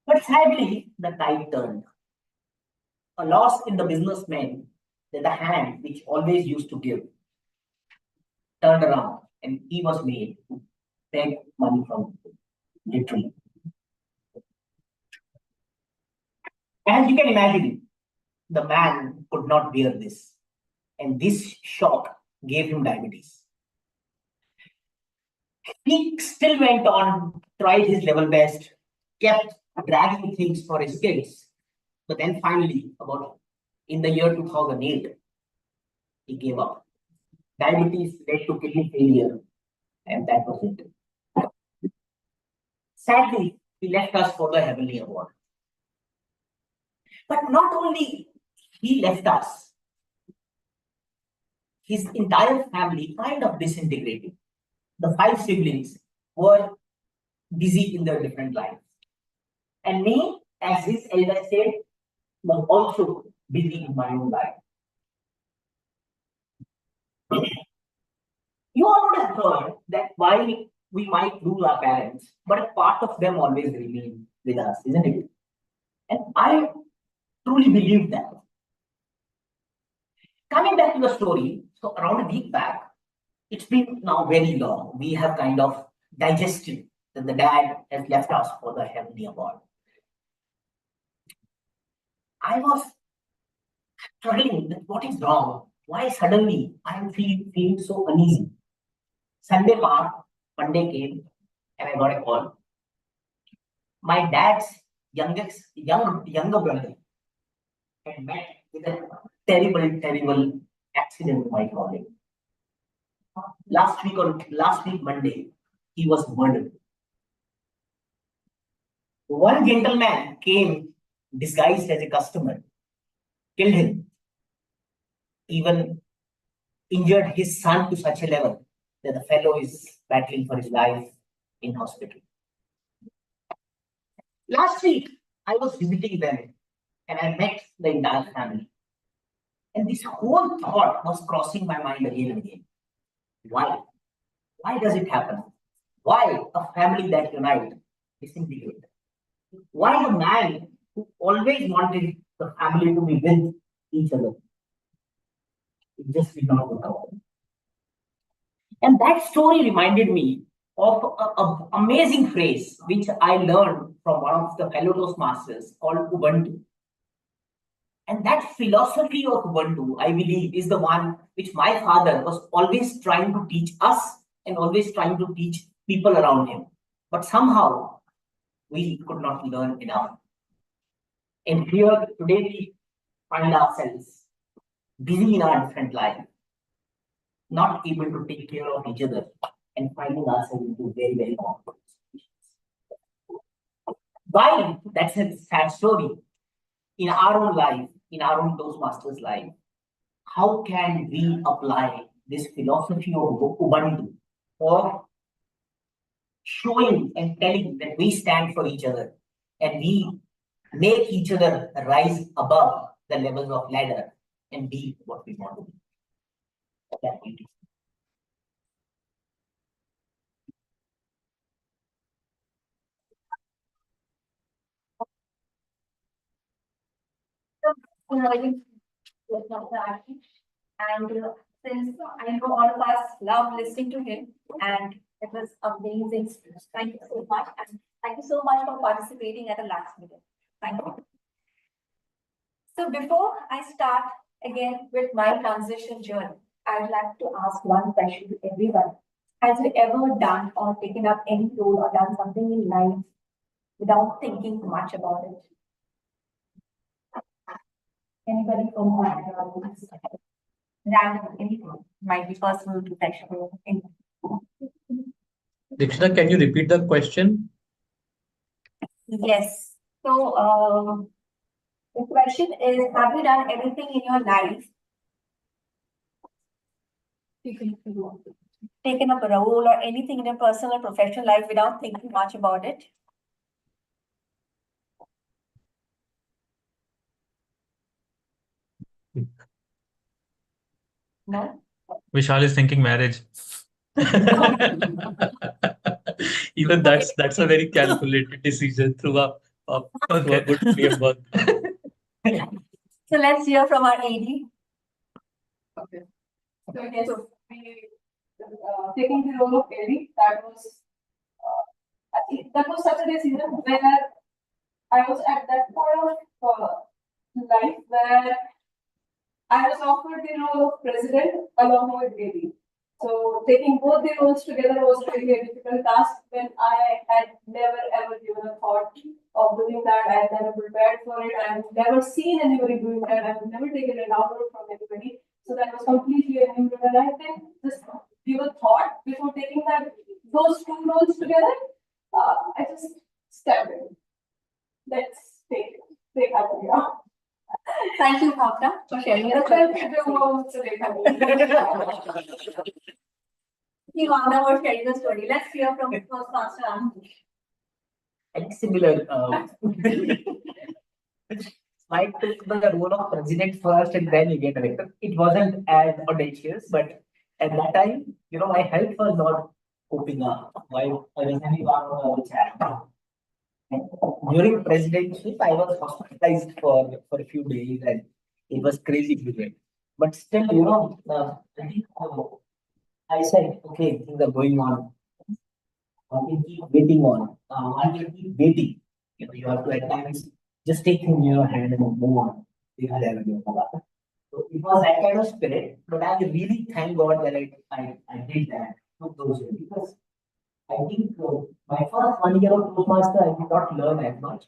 Speaker 5: But sadly, the tide turned. A loss in the businessman, that the hand which always used to give, turned around and he was made to beg money from people, literally. As you can imagine, the man could not bear this, and this shock gave him diabetes. He still went on, tried his level best, kept dragging things for his kids. But then finally, about in the year 2008, he gave up. Diabetes led to kidney failure, and that was it. Sadly, he left us for the heavenly award. But not only he left us, his entire family kind of disintegrated. The 5 siblings were busy in their different lives. And me, as his elder said, was also busy in my own life. You all would have heard that while we might lose our parents, but a part of them always remain with us, isn't it? And I truly believe that. Coming back to the story, so around a week back, it's been now very long. We have kind of digested that the dad has left us for the heavenly award. I was struggling with what is wrong. Why suddenly I am feeling so uneasy? Sunday passed, Monday came, and I got a call. My dad's younger brother had met with a terrible accident, you might call it. Last week Monday, he was murdered. One gentleman came disguised as a customer, killed him, even injured his son to such a level that the fellow is battling for his life in hospital. Last week, I was visiting them and I met the entire family. And this whole thought was crossing my mind again and again. Why? Why does it happen? Why a family that unites disintegrate? Why the man who always wanted the family to be with each other? It just did not work out. And that story reminded me of an amazing phrase which I learned from one of the fellow Toastmasters called Ubuntu. And that philosophy of Ubuntu, I believe, is the one which my father was always trying to teach us and always trying to teach people around him. But somehow, we could not learn enough. And here, today, we find ourselves busy in our different life, not able to take care of each other and finding ourselves into very, very complex situations. While that's a sad story, in our own life, in our own Toastmasters life, how can we apply this philosophy of Ubuntu or showing and telling that we stand for each other and we make each other rise above the levels of ladder and be what we want to be. That we do.
Speaker 1: And since I know all of us love listening to him, and it was amazing. Thank you so much, and thank you so much for participating at the last minute. Thank you. So before I start again with my transition journey, I'd like to ask one question to everyone. Has you ever done or taken up any role or done something in life without thinking much about it? Anybody from random, anything, might be personal, professional, anything.
Speaker 9: Dikshita, can you repeat the question?
Speaker 1: Yes. So, the question is, have you done anything in your life? Taken up a role or anything in your personal or professional life without thinking much about it? No?
Speaker 6: Vishal is thinking marriage. Even that's a very calculated decision through a good framework.
Speaker 1: So let's hear from our AD.
Speaker 8: Okay. So yes, we taking the role of AD, that was I think that was Saturday season where I was at that point of life where I was offered the role of president along with AD. So taking both the roles together was really a difficult task when I had never ever given a thought of doing that. I had never prepared for it. I had never seen anybody doing that. I had never taken a download from anybody. So that was completely a new role. And I didn't just give a thought before taking those two roles together. I just stepped in. Let's take it. Take it.
Speaker 1: Thank you, Bhavna, for sharing your
Speaker 8: Thank you,
Speaker 1: Bhavna, for sharing the story. Let's hear from Toastmaster Anish.
Speaker 5: And similar, I took the role of president first and then again director. It wasn't as audacious, but at that time, my health was not coping up. I was having one chat. During presidency, I was hospitalized for a few days and it was crazy period. But still, I think I said, okay, things are going on. One can keep waiting on. One can keep waiting. You have to at times just take things in your hand and move on. So it was that kind of spirit, but I really thank God that I did that, took those years, because I think my first 1 year of Toastmaster, I did not learn as much.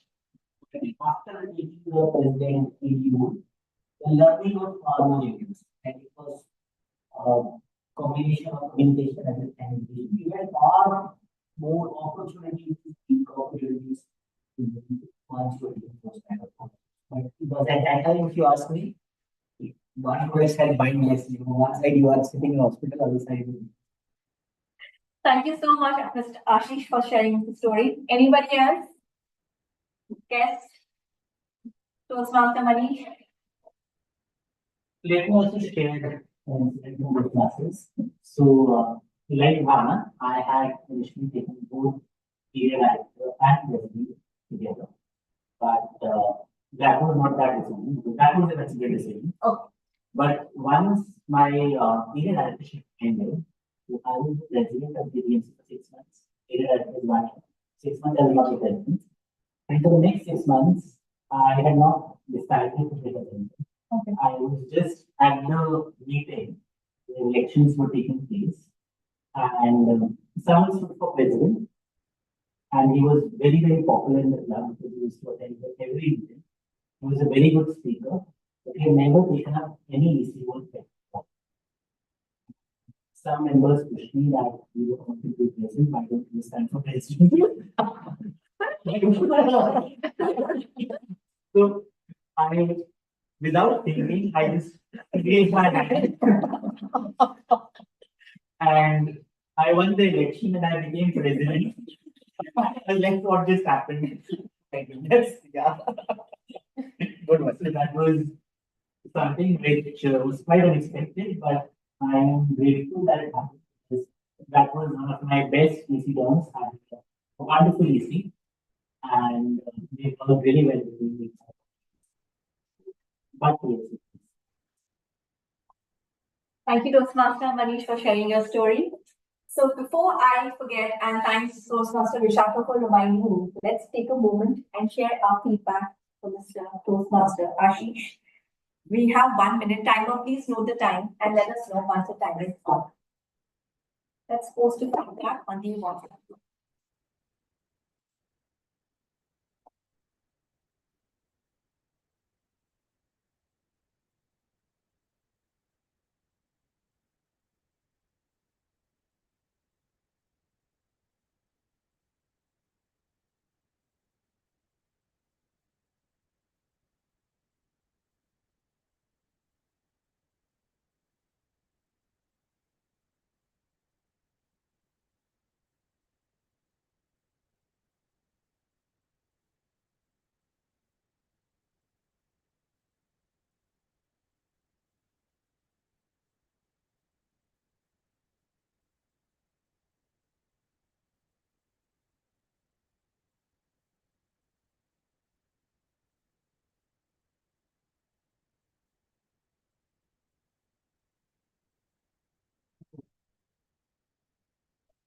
Speaker 5: After taking the president role, the learning was far more intense, and it was a combination of communication and education. We had far more opportunities to speak, opportunities to once you those kind of things. But it was at that time, if you ask me, one voice had mindless. One side you are sitting in hospital, other side.
Speaker 1: Thank you so much, Mr. Ashish, for sharing the story. Anybody else? Guest? Toastmaster Manish?
Speaker 5: Let me also share the classes. So, like Vana, I had initially taken both period and president together, but that was not that decision. That was a considered decision.
Speaker 1: Okay.
Speaker 5: But once my period allocation ended, I was the president of the DMC for 6 months. Period allocation was 6 months I was not the president. And for the next 6 months, I had not decided to be president.
Speaker 1: Okay.
Speaker 5: I was just at the meeting, the elections were taking place, and someone stood for president, and he was very, very popular in the club because he used to attend every meeting. He was a very good speaker, but he had never taken up any issue on some members wish me that we were going to be present. I don't understand for president. So I, without thinking, I just raised my hand. And I won the election and I became president. And like what just happened. Thank goodness. Yeah. Good one. So that was something which was quite unexpected, but I am grateful that it happened. Because that was one of my best EC terms. I had a wonderful EC and they worked really well with me. But yes.
Speaker 1: Thank you, Toastmaster Manish, for sharing your story. So before I forget, and thanks Toastmaster Vishaka for reminding me, let's take a moment and share our feedback for Mr. Toastmaster Ashish. We have 1 minute timer. Please note the time and let us know once the time is up. Let's post a feedback on the WhatsApp.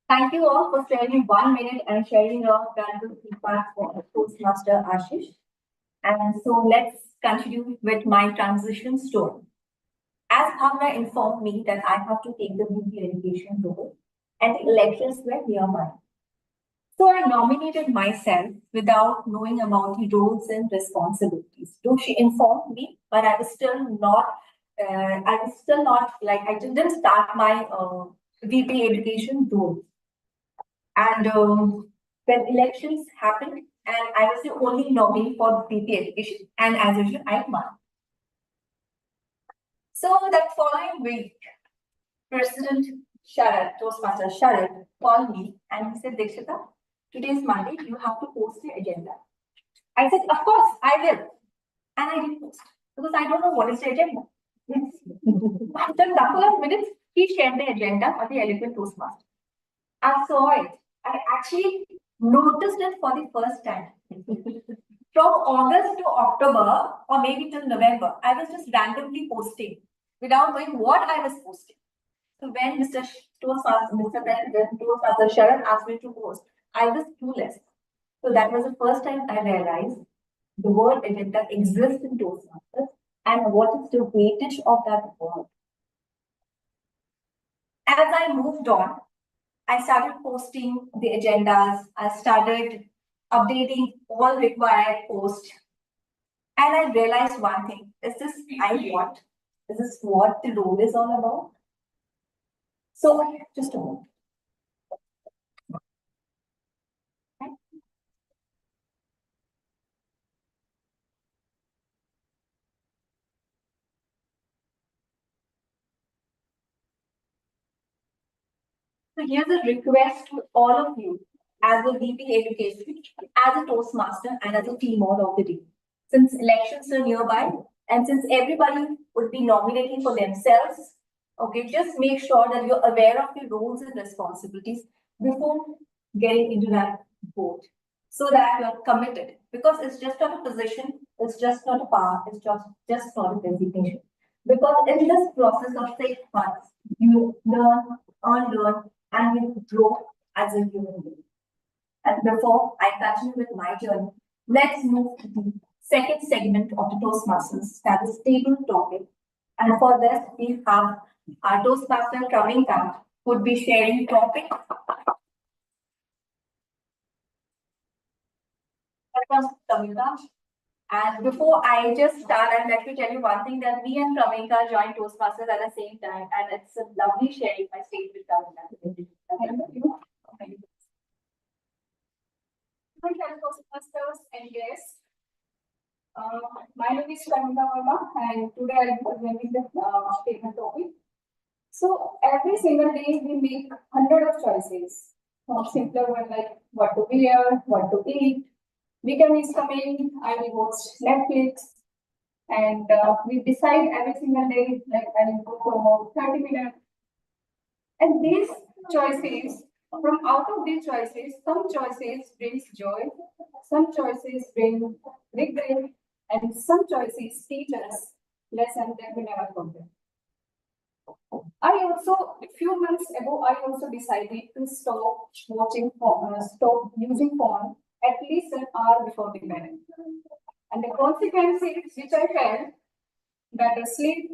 Speaker 1: Thank you all for sharing 1 minute and sharing your valuable feedback for Toastmaster Ashish. And so let's continue with my transition story. As Bhavna informed me that I have to take the beauty education role and the elections were nearby. So I nominated myself without knowing about the roles and responsibilities. Though she informed me, but I was still not like, I didn't start my VP education role. And when elections happened, and I was the only nominee for VP education, and as usual, I won. So that following week, President Sharad, Toastmaster Sharad, called me and he said, Dikshita, today is Monday, you have to post the agenda. I said, of course, I will. And I didn't post because I don't know what is the agenda. After a couple of minutes, he shared the agenda for the Eloquent Toastmaster. I saw it. I actually noticed it for the first time. From August to October, or maybe till November, I was just randomly posting without knowing what I was posting. So when Mr. President Toastmaster Sharad asked me to post, I was clueless. So that was the first time I realized the word agenda exists in Toastmasters and what is the weightage of that word. As I moved on, I started posting the agendas. I started updating all required posts. And I realized one thing, is this I want? Is this what the role is all about? So just a moment. So here's a request to all of you as a VP Education, as a Toastmaster and as a team all of the day. Since elections are nearby and since everybody would be nominating for themselves, okay, just make sure that you're aware of your roles and responsibilities before getting into that vote so that you're committed because it's just not a position, it's just not a power, it's just not a designation. Because in this process of 6 months, you learn, unlearn, and you grow as a human being. And before I continue with my journey, let's move to the second segment of the Toastmasters, that is table topic. And for this, we have our Toastmaster Kavita, who would be sharing topic. That was Kavita. And before I just start, I'd like to tell you one thing that me and Pramika joined Toastmasters at the same time, and it's a lovely sharing my stage with Pramika. Thank you. Toastmasters and guests. My name is Pramika Verma, and today I'll be presenting the statement topic. So every single day we make hundreds of choices. From simpler one like what to wear, what to eat. Weekend is coming, I will watch Netflix, and we decide every single day like I will go for about 30 minutes. And these choices, from out of these choices, some choices brings joy, some choices bring regret, and some choices teach us lessons that we never forget. I also, a few months ago, I also decided to stop stop using phone at least an hour before the bed. And the consequences which I felt, better sleep.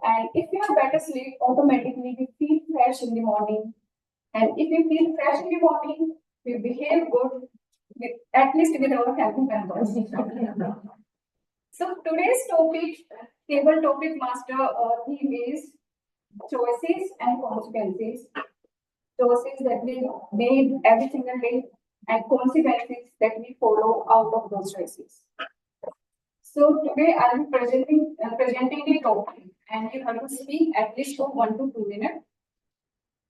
Speaker 1: And if you have better sleep, automatically you feel fresh in the morning. And if you feel fresh in the morning, we behave good, at least with our family members. So today's topic, table topic master theme is choices and consequences. Choices that we made every single day and consequences that we follow out of those choices. So today I will be presenting the topic, and you have to speak at least for 1 to 2 minutes.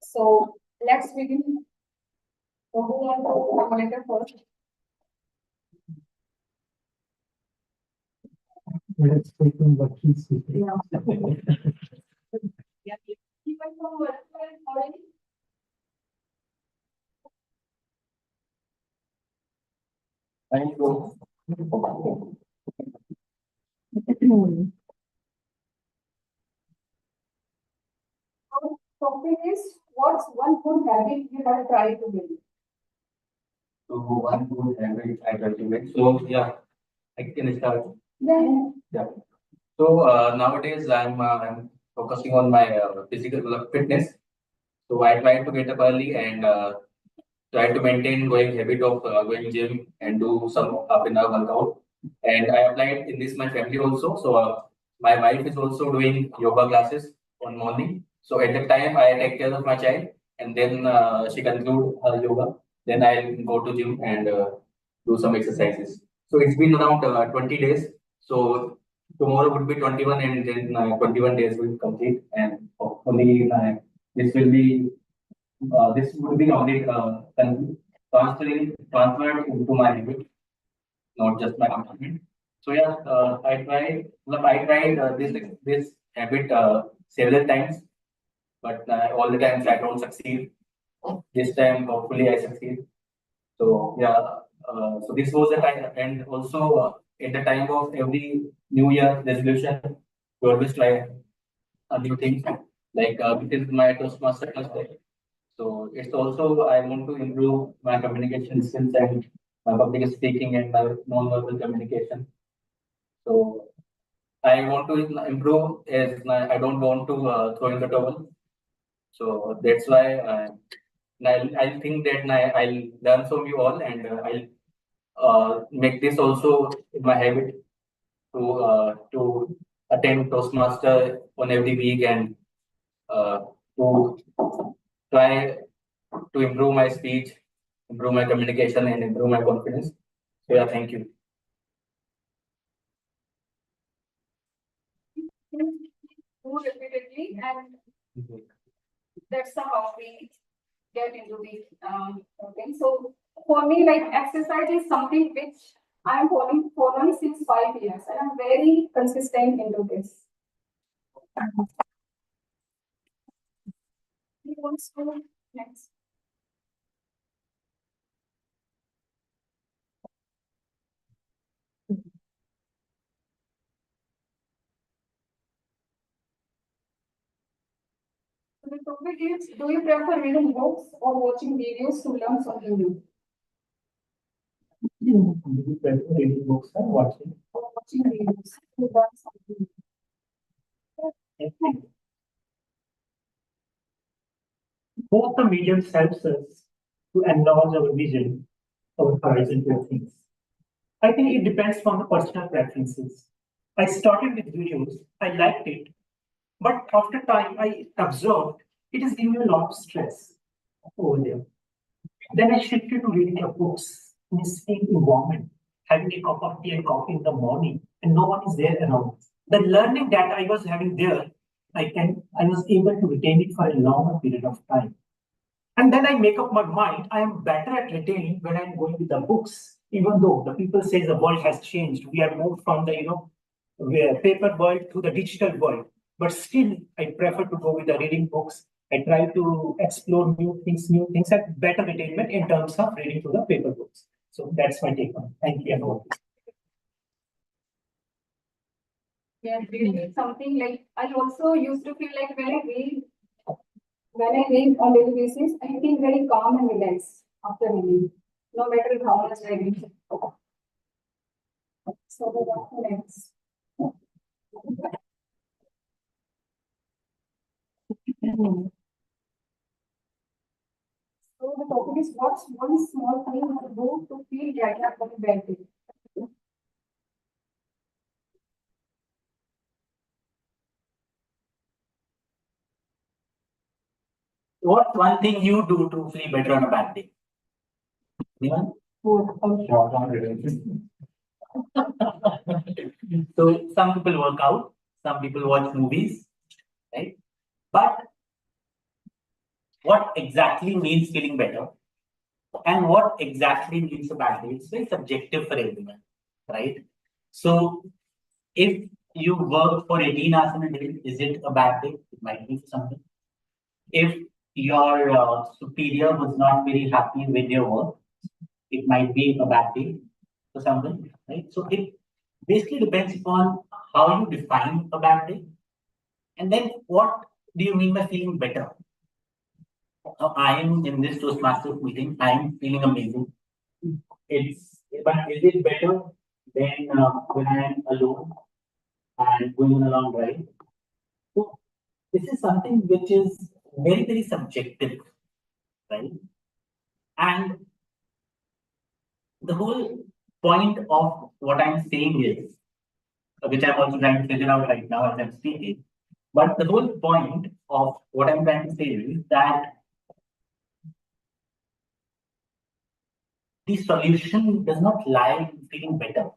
Speaker 1: So let's begin. So who wants to volunteer first?
Speaker 10: Let's take what he's saying.
Speaker 1: Yeah. You went from what already?
Speaker 4: Thank you.
Speaker 1: So topic is what's one good habit you have tried to build?
Speaker 3: So one good habit I cultivate. So yeah, I can start.
Speaker 1: Yeah.
Speaker 3: Yeah. So nowadays I'm focusing on my physical fitness. So I try to get up early and try to maintain going habit of going gym and do some half an hour workout. And I applied in this my family also. So my wife is also doing yoga classes on morning. So at that time I take care of my child, and then she conclude her yoga. Then I'll go to gym and do some exercises. So it's been around 20 days. So tomorrow would be 21, and then 21 days will complete, and hopefully this would be only transferred into my habit, not just my commitment. So yeah, I tried this habit several times, but all the times I don't succeed. This time, hopefully, I succeed. So yeah, so this was the time, and also at the time of every New Year resolution, we always try a new thing. Like this is my Toastmaster class day. So it's also I want to improve my communication skills and my public speaking and my non-verbal communication. So I want to improve as I don't want to throw in the towel. So that's why I think that I'll learn from you all, and I'll make this also in my habit to attend Toastmaster on every week and to try to improve my speech, improve my communication, and improve my confidence. So yeah, thank you.
Speaker 1: Do repeatedly, and that's how we get into the thing. So for me, like exercise is something which I'm following since 5 years, and I'm very consistent into this. Who wants to next? So the topic is: do you prefer reading books or watching videos to learn something new?
Speaker 10: Do you prefer reading books or watching?
Speaker 1: Or watching videos to learn something new?
Speaker 10: Both the mediums helps us to enlarge our vision, our horizon to things. I think it depends on the personal preferences. I started with videos, I liked it, but after time I observed it is giving me a lot of stress over there. Then I shifted to reading the books in the same environment, having a cup of tea and coffee in the morning, and no one is there around. The learning that I was having there, I was able to retain it for a longer period of time. And then I make up my mind, I am better at retaining when I'm going with the books, even though the people say the world has changed. We have moved from the, paper world to the digital world. But still, I prefer to go with the reading books. I try to explore new things, and better retainment in terms of reading through the paper books. So that's my take on it. Thank you.
Speaker 1: Yeah, reading something like I also used to feel like when I read on daily basis, I feel very calm and relaxed after reading, no matter how much I read. So that's So the topic is what's one small thing you do to feel better from a bad day?
Speaker 5: What's one thing you do to feel better on a bad day? Anyone? So some people work out, some people watch movies, right? But what exactly means feeling better and what exactly means a bad day? It's very subjective for everyone, right? So if you work for 18 hours in a day, is it a bad day? It might be for something. If your superior was not very happy with your work, it might be a bad day for someone, right? So it basically depends upon how you define a bad day. And then what do you mean by feeling better? I am in this Toastmasters meeting, I am feeling amazing. But is it better than when I am alone and going on a long drive? So this is something which is very, very subjective, right? And the whole point of what I'm saying is, which I'm also trying to figure out right now as I'm speaking, but the whole point of what I'm trying to say is that the solution does not lie in feeling better.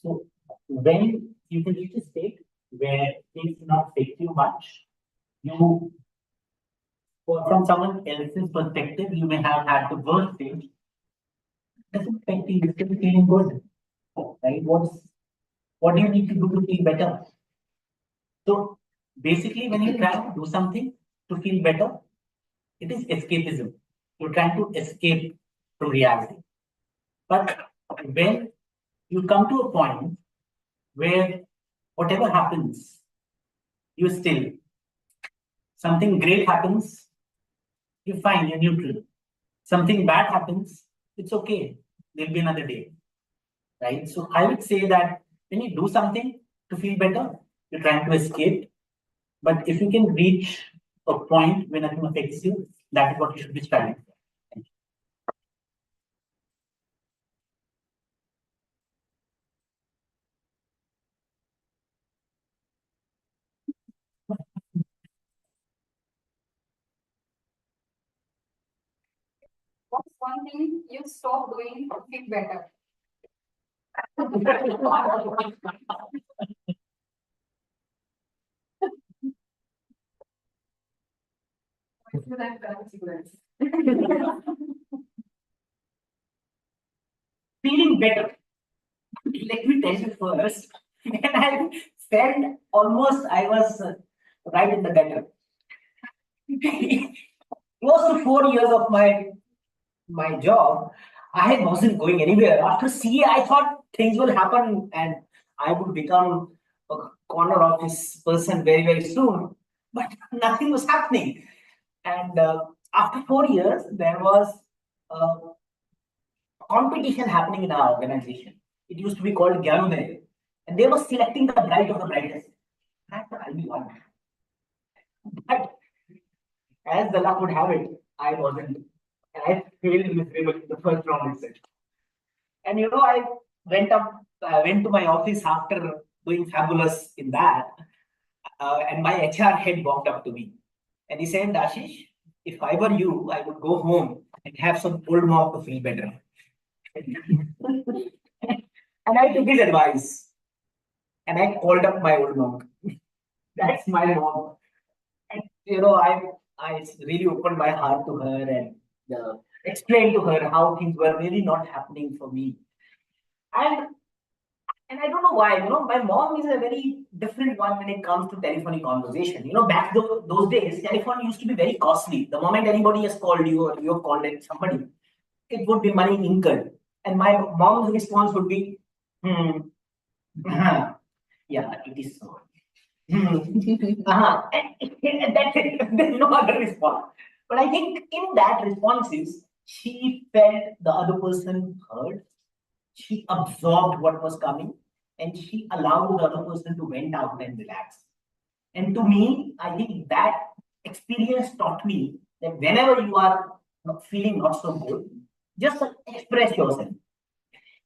Speaker 5: So when you can reach a state where things do not affect you much, from someone else's perspective, you may have had the worst stage. Doesn't affect you, you're still feeling good, right? What do you need to do to feel better? So basically, when you try to do something to feel better, it is escapism. You're trying to escape from reality. But when you come to a point where whatever happens, you still, something great happens, you're fine, you're neutral. Something bad happens, it's okay, there'll be another day, right? So I would say that when you do something to feel better, you're trying to escape. But if you can reach a point when nothing affects you, that is what you should be striving for.
Speaker 1: What's one thing you stop doing to feel better?
Speaker 5: Feeling better. Let me tell you first. When I felt almost I was right in the gutter. Close to 4 years of my job, I wasn't going anywhere. After CA, I thought things will happen and I would become a corner office person very, very soon. But nothing was happening. And after 4 years, there was a competition happening in our organization. It used to be called Gyanodaya. And they were selecting the bright of the brightest. I thought I'll be one. But as the luck would have it, I wasn't. And I failed miserably in the first round itself. And I went to my office after doing fabulous in that, and my HR head walked up to me and he said, Ashish, if I were you, I would go home and have some old mom to feel better. And I took his advice and I called up my old mom. That's my mom. And I really opened my heart to her and explained to her how things were really not happening for me. And I don't know why, my mom is a very different one when it comes to telephonic conversation. Back those days, telephone used to be very costly. The moment anybody has called you or you have called somebody, it would be money incurred. And my mom's response would be, yeah, it is so. And that's it. There's no other response. But I think in that responses, she felt the other person heard. She absorbed what was coming and she allowed the other person to vent out and relax. And to me, I think that experience taught me that whenever you are feeling not so good, just express yourself.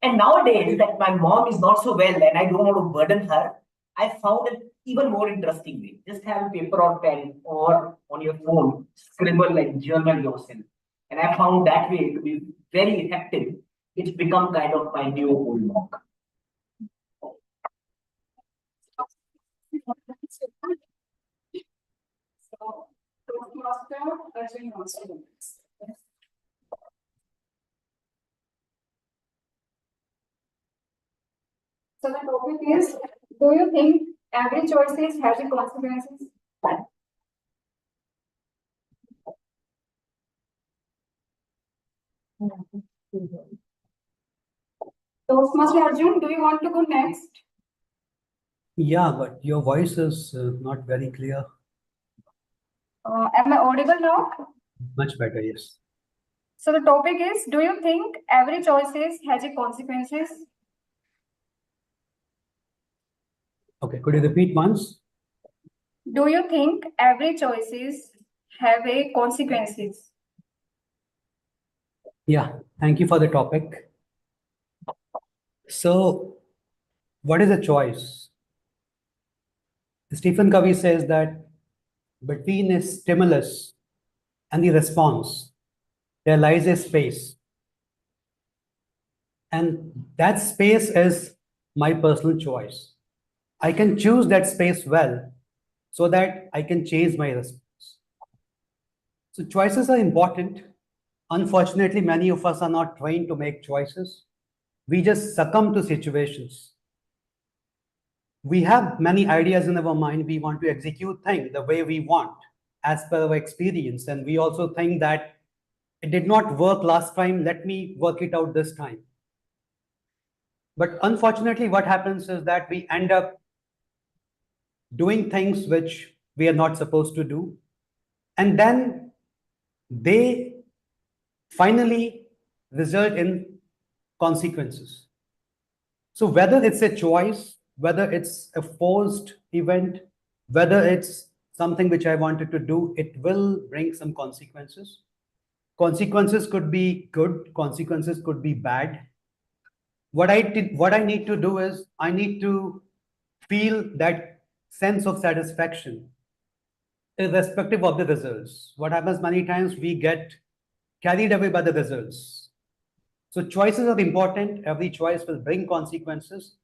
Speaker 5: And nowadays that my mom is not so well and I don't want to burden her, I found an even more interesting way. Just have a paper or pen or on your phone, scribble like journal yourself. And I found that way to be very effective. It's become kind of my new old monk.
Speaker 8: So, Toastmaster Arjun wants to do this. So the topic is, do you think every choice has consequences? Toastmaster Arjun, do you want to go next?
Speaker 11: Yeah, but your voice is not very clear.
Speaker 8: Am I audible now?
Speaker 11: Much better, yes.
Speaker 8: So the topic is, do you think every choice has consequences?
Speaker 11: Okay, could you repeat once?
Speaker 8: Do you think every choices have consequences?
Speaker 11: Yeah, thank you for the topic. So, what is a choice? Stephen Covey says that between a stimulus and the response, there lies a space. And that space is my personal choice. I can choose that space well so that I can change my response. So choices are important. Unfortunately, many of us are not trained to make choices. We just succumb to situations. We have many ideas in our mind. We want to execute things the way we want as per our experience. And we also think that it did not work last time. Let me work it out this time. But unfortunately, what happens is that we end up doing things which we are not supposed to do. And then they finally result in consequences. So whether it's a choice, whether it's a forced event, whether it's something which I wanted to do, it will bring some consequences. Consequences could be good, consequences could be bad. What I need to do is I need to feel that sense of satisfaction irrespective of the results. What happens many times, we get carried away by the results. So choices are important. Every choice will bring consequences.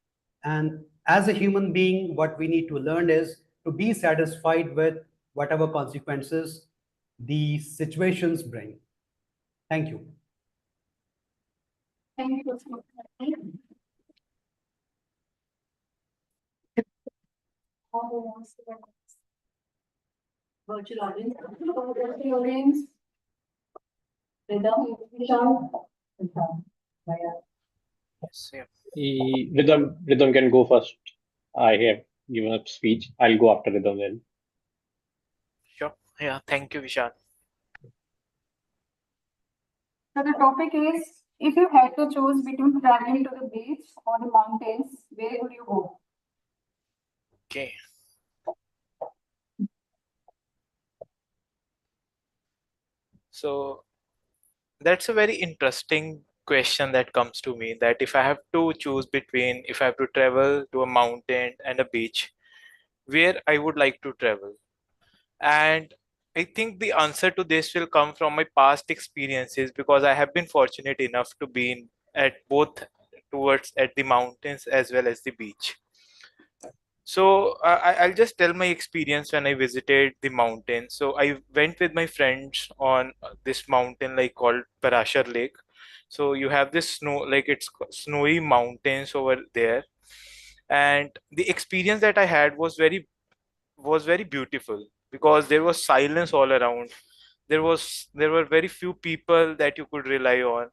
Speaker 11: And as a human being, what we need to learn is to be satisfied with whatever consequences the situations bring. Thank you.
Speaker 8: Thank you.
Speaker 1: Virtual audience.
Speaker 8: Virtual audience.
Speaker 1: Rhythm, Vishal. Maya.
Speaker 9: Rhythm can go first. I have given a speech. I'll go after Rhythm then.
Speaker 12: Sure. Yeah, thank you, Vishal.
Speaker 8: So the topic is, if you had to choose between traveling to the beach or the mountains, where would you go?
Speaker 12: Okay. So that's a very interesting question that comes to me, that if I have to choose between, if I have to travel to a mountain and a beach, where I would like to travel. And I think the answer to this will come from my past experiences, because I have been fortunate enough to be at both, towards at the mountains as well as the beach. So I'll just tell my experience when I visited the mountain. So I went with my friends on this mountain like called Parashar Lake. So you have this snow, like it's snowy mountains over there, and the experience that I had was very beautiful, because there was silence all around. There were very few people that you could rely on.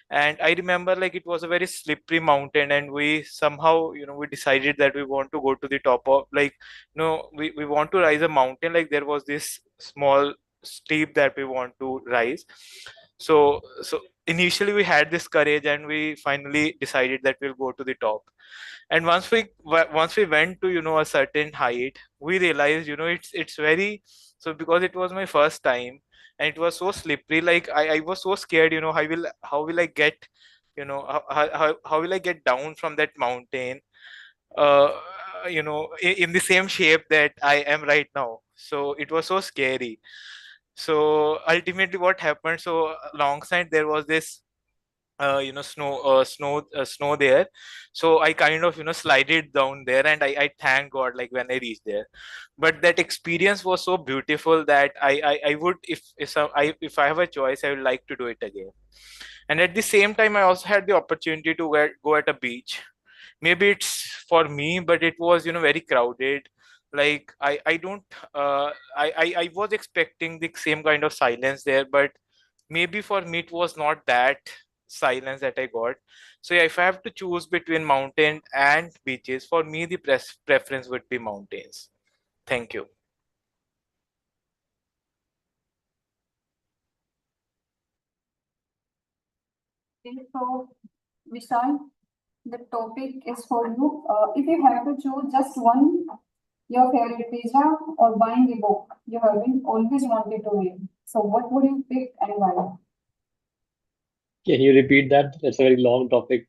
Speaker 12: And I remember like it was a very slippery mountain, and we somehow, we decided that we want to go to the top of, like, we want to rise a mountain. Like there was this small steep that we want to rise. So initially we had this courage, and we finally decided that we'll go to the top. And once we went to, a certain height, we realized, it's very, so because it was my first time, and it was so slippery, like I was so scared, how will I get, how will I get down from that mountain, uh in the same shape that I am right now. So it was so scary. So ultimately what happened, so alongside there was this snow there. So I kind of, slided down there, and I thank God, like when I reached there. But that experience was so beautiful that I would, if I have a choice, I would like to do it again. And at the same time, I also had the opportunity to go at a beach. Maybe it's for me, but it was, very crowded. Like I don't I was expecting the same kind of silence there, but maybe for me it was not that silence that I got. So yeah, if I have to choose between mountain and beaches, for me the preference would be mountains. Thank you.
Speaker 1: So, Vishal, the topic is for you. If you have to choose just one, your favorite pizza or buying a book you have been always wanted to read, so what would you pick and why?
Speaker 9: Can you repeat that? That's a very long topic.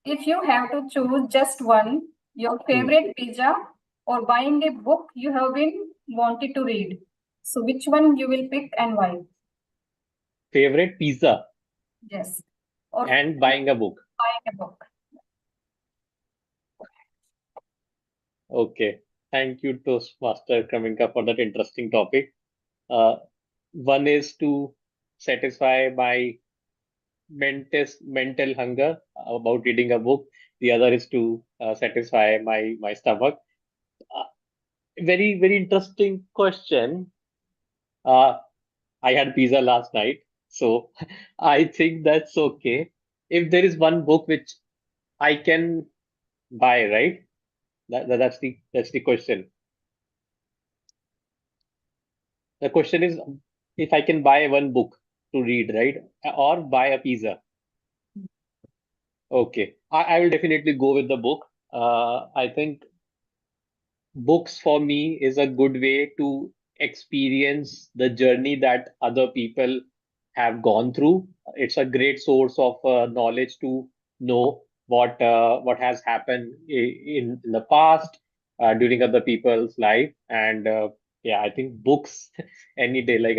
Speaker 1: If you have to choose just one, your favorite pizza or buying a book you have been wanted to read, so which one you will pick and why?
Speaker 9: Favorite pizza
Speaker 1: Yes. Or
Speaker 9: and buying a book.
Speaker 1: buying a book.
Speaker 9: Okay. Thank you, Toastmaster Kaminka, for that interesting topic. One is to satisfy my mental hunger about reading a book. The other is to satisfy my stomach. Very, very interesting question. I had pizza last night, so I think that's okay. If there is one book which I can buy, right? That's the question. The question is if I can buy one book to read, right? Or buy a pizza. Okay. I will definitely go with the book. I think books for me is a good way to experience the journey that other people have gone through. It's a great source of knowledge to know what has happened in the past during other people's life. And yeah, I think books any day. Like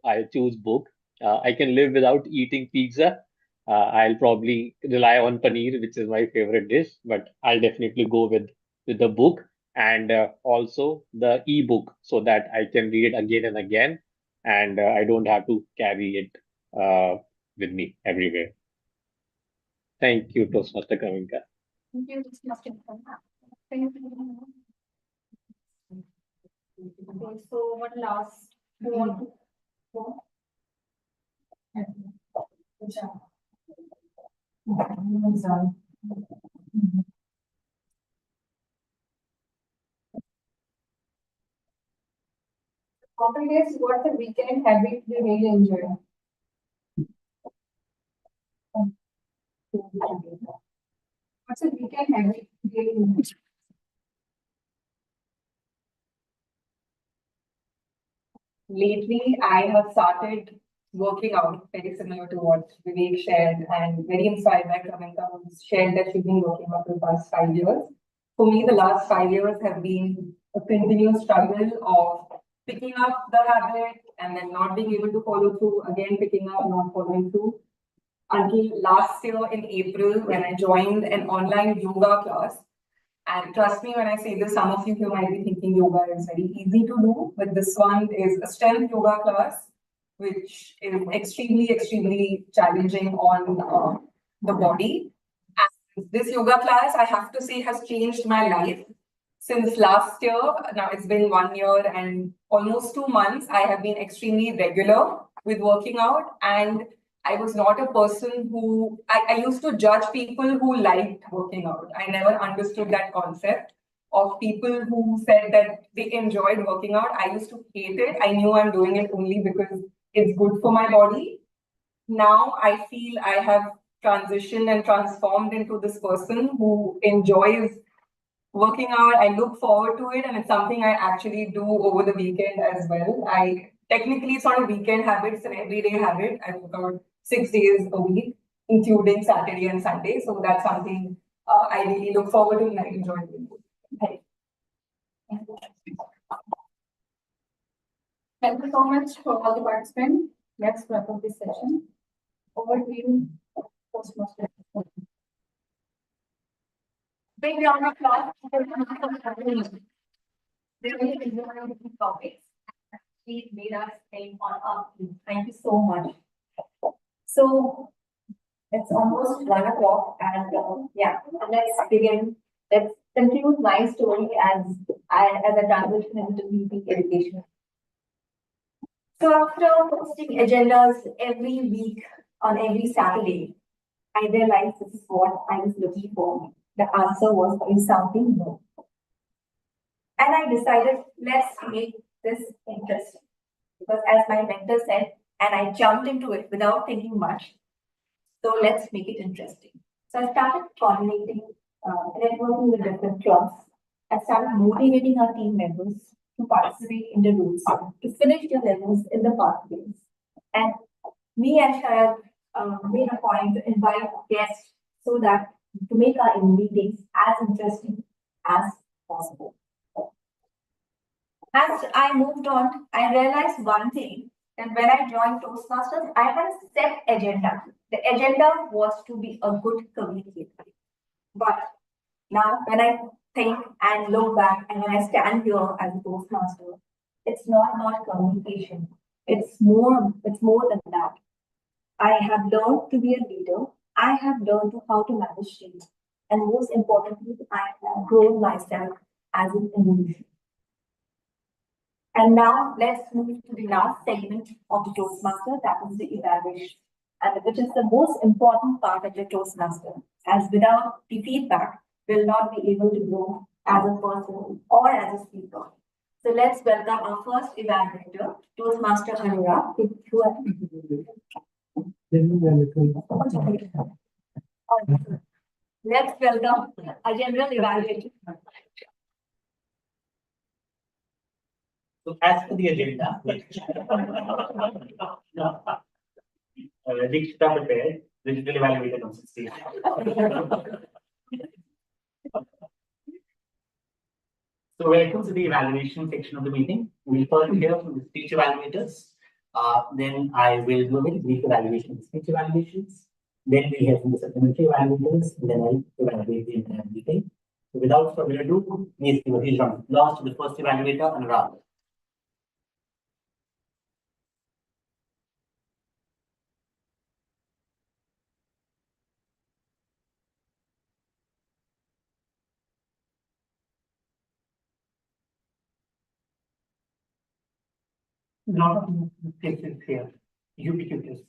Speaker 9: I choose book. I can live without eating pizza. I'll probably rely on paneer, which is my favorite dish, but I'll definitely go with the book, and also the ebook, so that I can read again and again, and I don't have to carry it with me everywhere. Thank you, Toastmaster Kaminka.
Speaker 1: Thank you, Mr. Thank you. Okay, so what last do you want to go? Topic is what's a weekend habit you really enjoy? What's a weekend habit you really enjoy? Lately, I have started
Speaker 8: working out, very similar to what Vivek shared, and very inspired by Kaminka, who's shared that she's been working out for the past 5 years. For me, the last 5 years have been a continuous struggle of picking up the habit and then not being able to follow through, again picking up, not following through. Until last year in April, when I joined an online yoga class. And trust me when I say this, some of you here might be thinking yoga is very easy to do, but this one is a strength yoga class, which is extremely challenging on the body. And this yoga class, I have to say, has changed my life. Since last year, now it's been 1 year and almost 2 months, I have been extremely regular with working out. And I was not a person who, I used to judge people who liked working out. I never understood that concept of people who said that they enjoyed working out. I used to hate it. I knew I'm doing it only because it's good for my body. Now I feel I have transitioned and transformed into this person who enjoys working out. I look forward to it, and it's something I actually do over the weekend as well. Technically, it's not a weekend habit, it's an everyday habit. I work out 6 days a week, including Saturday and Sunday. So that's something I really look forward to and I enjoy doing. Thank you.
Speaker 1: Thank you so much for all the participants. Let's wrap up this session. Over to you, Toastmaster. Big round of applause. They really enjoyed the topics. Please made us think on our feet. Thank you so much. So it's almost 1 o'clock, and let's begin. Let's conclude my story as a transition into BP education. So after posting agendas every week on every Saturday, I realized this is what I was looking for. The answer was in something more. And I decided, let's make this interesting. Because as my mentor said, and I jumped into it without thinking much. So let's make it interesting. So I started coordinating, networking with different clubs. I started motivating our team members to participate in the rules, to finish their levels in the pathways. And me and Sharad made a point to invite guests so that to make our meetings as interesting as possible. As I moved on, I realized one thing, that when I joined Toastmasters, I had a set agenda. The agenda was to be a good communicator. But now when I think and look back and when I stand here as a Toastmaster, it's not about communication. It's more than that. I have learned to be a leader. I have learned how to manage teams. And most importantly, I have grown myself as an individual. And now let's move to the last segment of the Toastmaster, that is the evaluation, and which is the most important part of the Toastmaster, as without the feedback, we'll not be able to grow as a person or as a speaker. So let's welcome our first evaluator, Toastmaster Anurag. Let's welcome a general evaluator.
Speaker 5: So as for the agenda, Dikshita prepared, digital evaluator on 16. So welcome to the evaluation section of the meeting. We'll first hear from the speech evaluators. Then I will move into brief evaluation of speech evaluations. Then we hear from the supplementary evaluators, and then I'll evaluate the entire meeting. So without further ado, please give a huge round of applause to the first evaluator, Anurag.
Speaker 10: Lot of cases here, ubiquitous.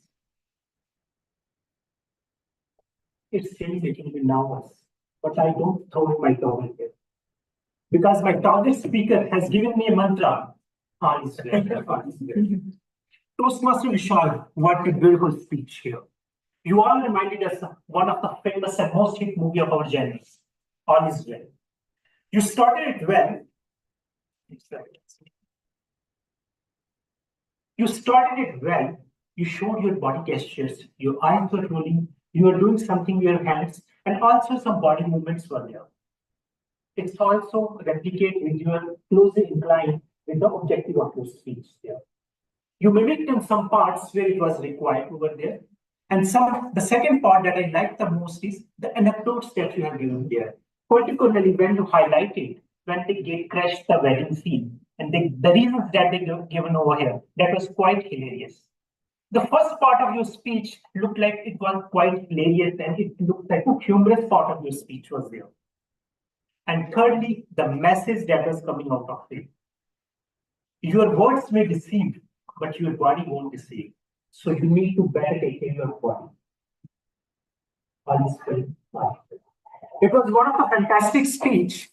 Speaker 10: It's really making me nervous, but I don't throw in my towel here. Because my target speaker has given me a mantra. Toastmaster Vishal, what a beautiful speech here. You all reminded us of one of the famous and most hit movie of our genre, All Is Well. You started it well. You started it well, you showed your body gestures, your eyes were rolling, you were doing something with your hands, and also some body movements were there. It's also replicate with your closely inclined with the objective of your speech there. You mimicked in some parts where it was required over there. And the second part that I like the most is the anecdotes that you have given there, particularly when you highlighted when they crashed the wedding scene and the reasons that they given over here. That was quite hilarious. The first part of your speech looked like it was quite hilarious and it looked like a humorous part of your speech was there. And thirdly, the message that was coming out of it. Your words may deceive, but your body won't deceive. So you need to better take care of your body. It was one of a fantastic speech,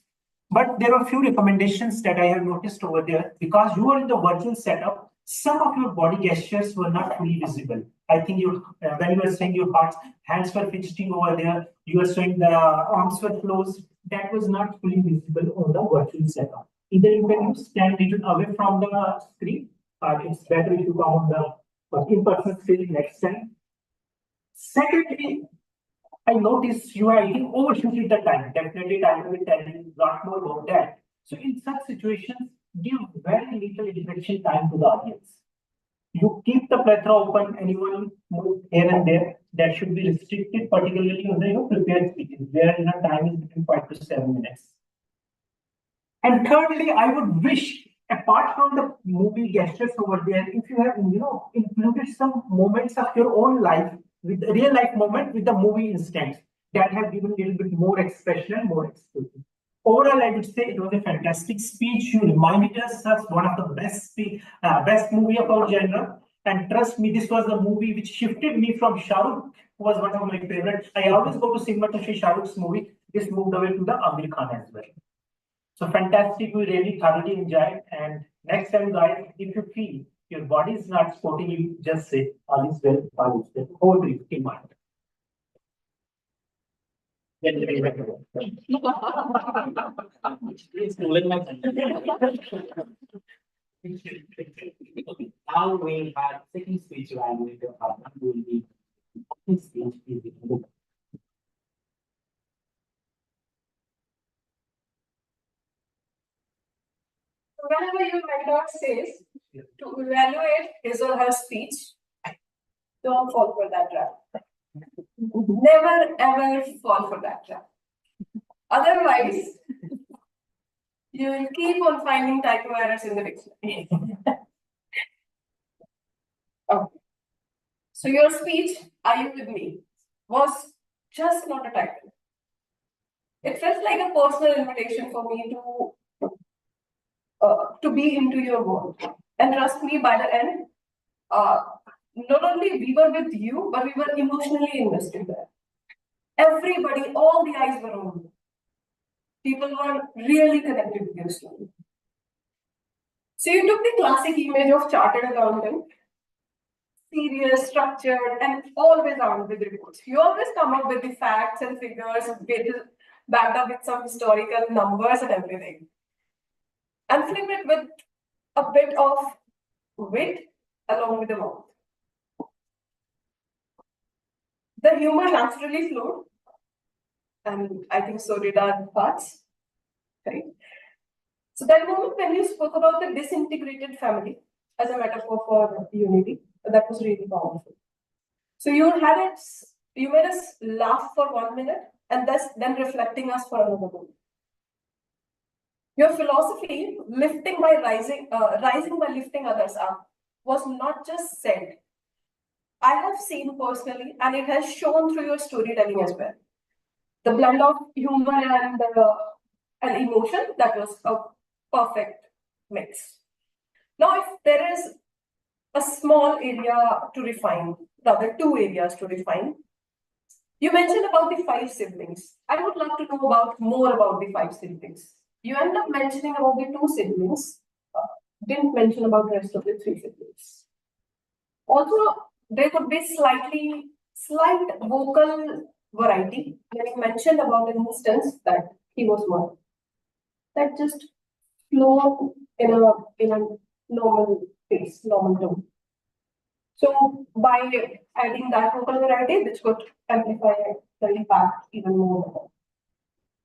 Speaker 10: but there are a few recommendations that I have noticed over there. Because you are in the virtual setup, some of your body gestures were not fully visible. I think when you were saying your hands were fidgeting over there, you were showing the arms were closed, that was not fully visible on the virtual setup. Either you can stand a little away from the screen, or it's better if you come on the in-person screen next time. Secondly, I noticed you are overshooting the time. Definitely, I will tell you a lot more about that. So in such situations, give very little interaction time to the audience. You keep the plethora open, anyone move here and there. That should be restricted, particularly on the prepared speeches, where the time is between 5 to 7 minutes. And thirdly, I would wish, apart from the movie gestures over there, if you have included some moments of your own life, with real life moment with the movie instance, that have given a little bit more expression and more expression. Overall, I would say it was a fantastic speech. You reminded us of one of the best movie of our genre. And trust me, this was the movie which shifted me from Shah Rukh, who was one of my favorites. I always go to cinema to see Shah Rukh's movie. This moved away to the Amir Khan as well. So fantastic, we really thoroughly enjoyed. And next time, guys, if you feel your body is not supporting you, just say, all is well, all is well. Over to you, in mind.
Speaker 5: Now we have second speech and we will be speech is the book.
Speaker 8: Whenever your mentor says to evaluate his or her speech, don't fall for that trap. Never ever fall for that trap. Otherwise, you will keep on finding typo errors in the dictionary. Okay. So your speech, Are You With Me, was just not a typo. It felt like a personal invitation for me to be into your world. And trust me, by the end, not only we were with you, but we were emotionally invested there. Everybody, all the eyes were on you. People were really connected with your story. So you took the classic image of chartered accountant, serious, structured, and always armed with reports. You always come up with the facts and figures, backed up with some historical numbers and everything. And flip it with a bit of wit along with the mouth. The humor naturally flowed, and I think so did our parts. Right? So that moment when you spoke about the disintegrated family as a metaphor for unity, that was really powerful. So you made us laugh for 1 minute and then reflecting us for another moment. Your philosophy, rising by lifting others up, was not just said. I have seen personally, and it has shown through your storytelling as well. The blend of humor and emotion, that was a perfect mix. Now, if there is a small area to refine, rather 2 areas to refine, you mentioned about the 5 siblings. I would love to know more about the 5 siblings. You end up mentioning about the 2 siblings, didn't mention about the rest of the 3 siblings. Also, there could be slight vocal variety when you mentioned about an instance that he was one. That just flowed in a normal pace, normal tone. So by adding that vocal variety, this could amplify the impact even more.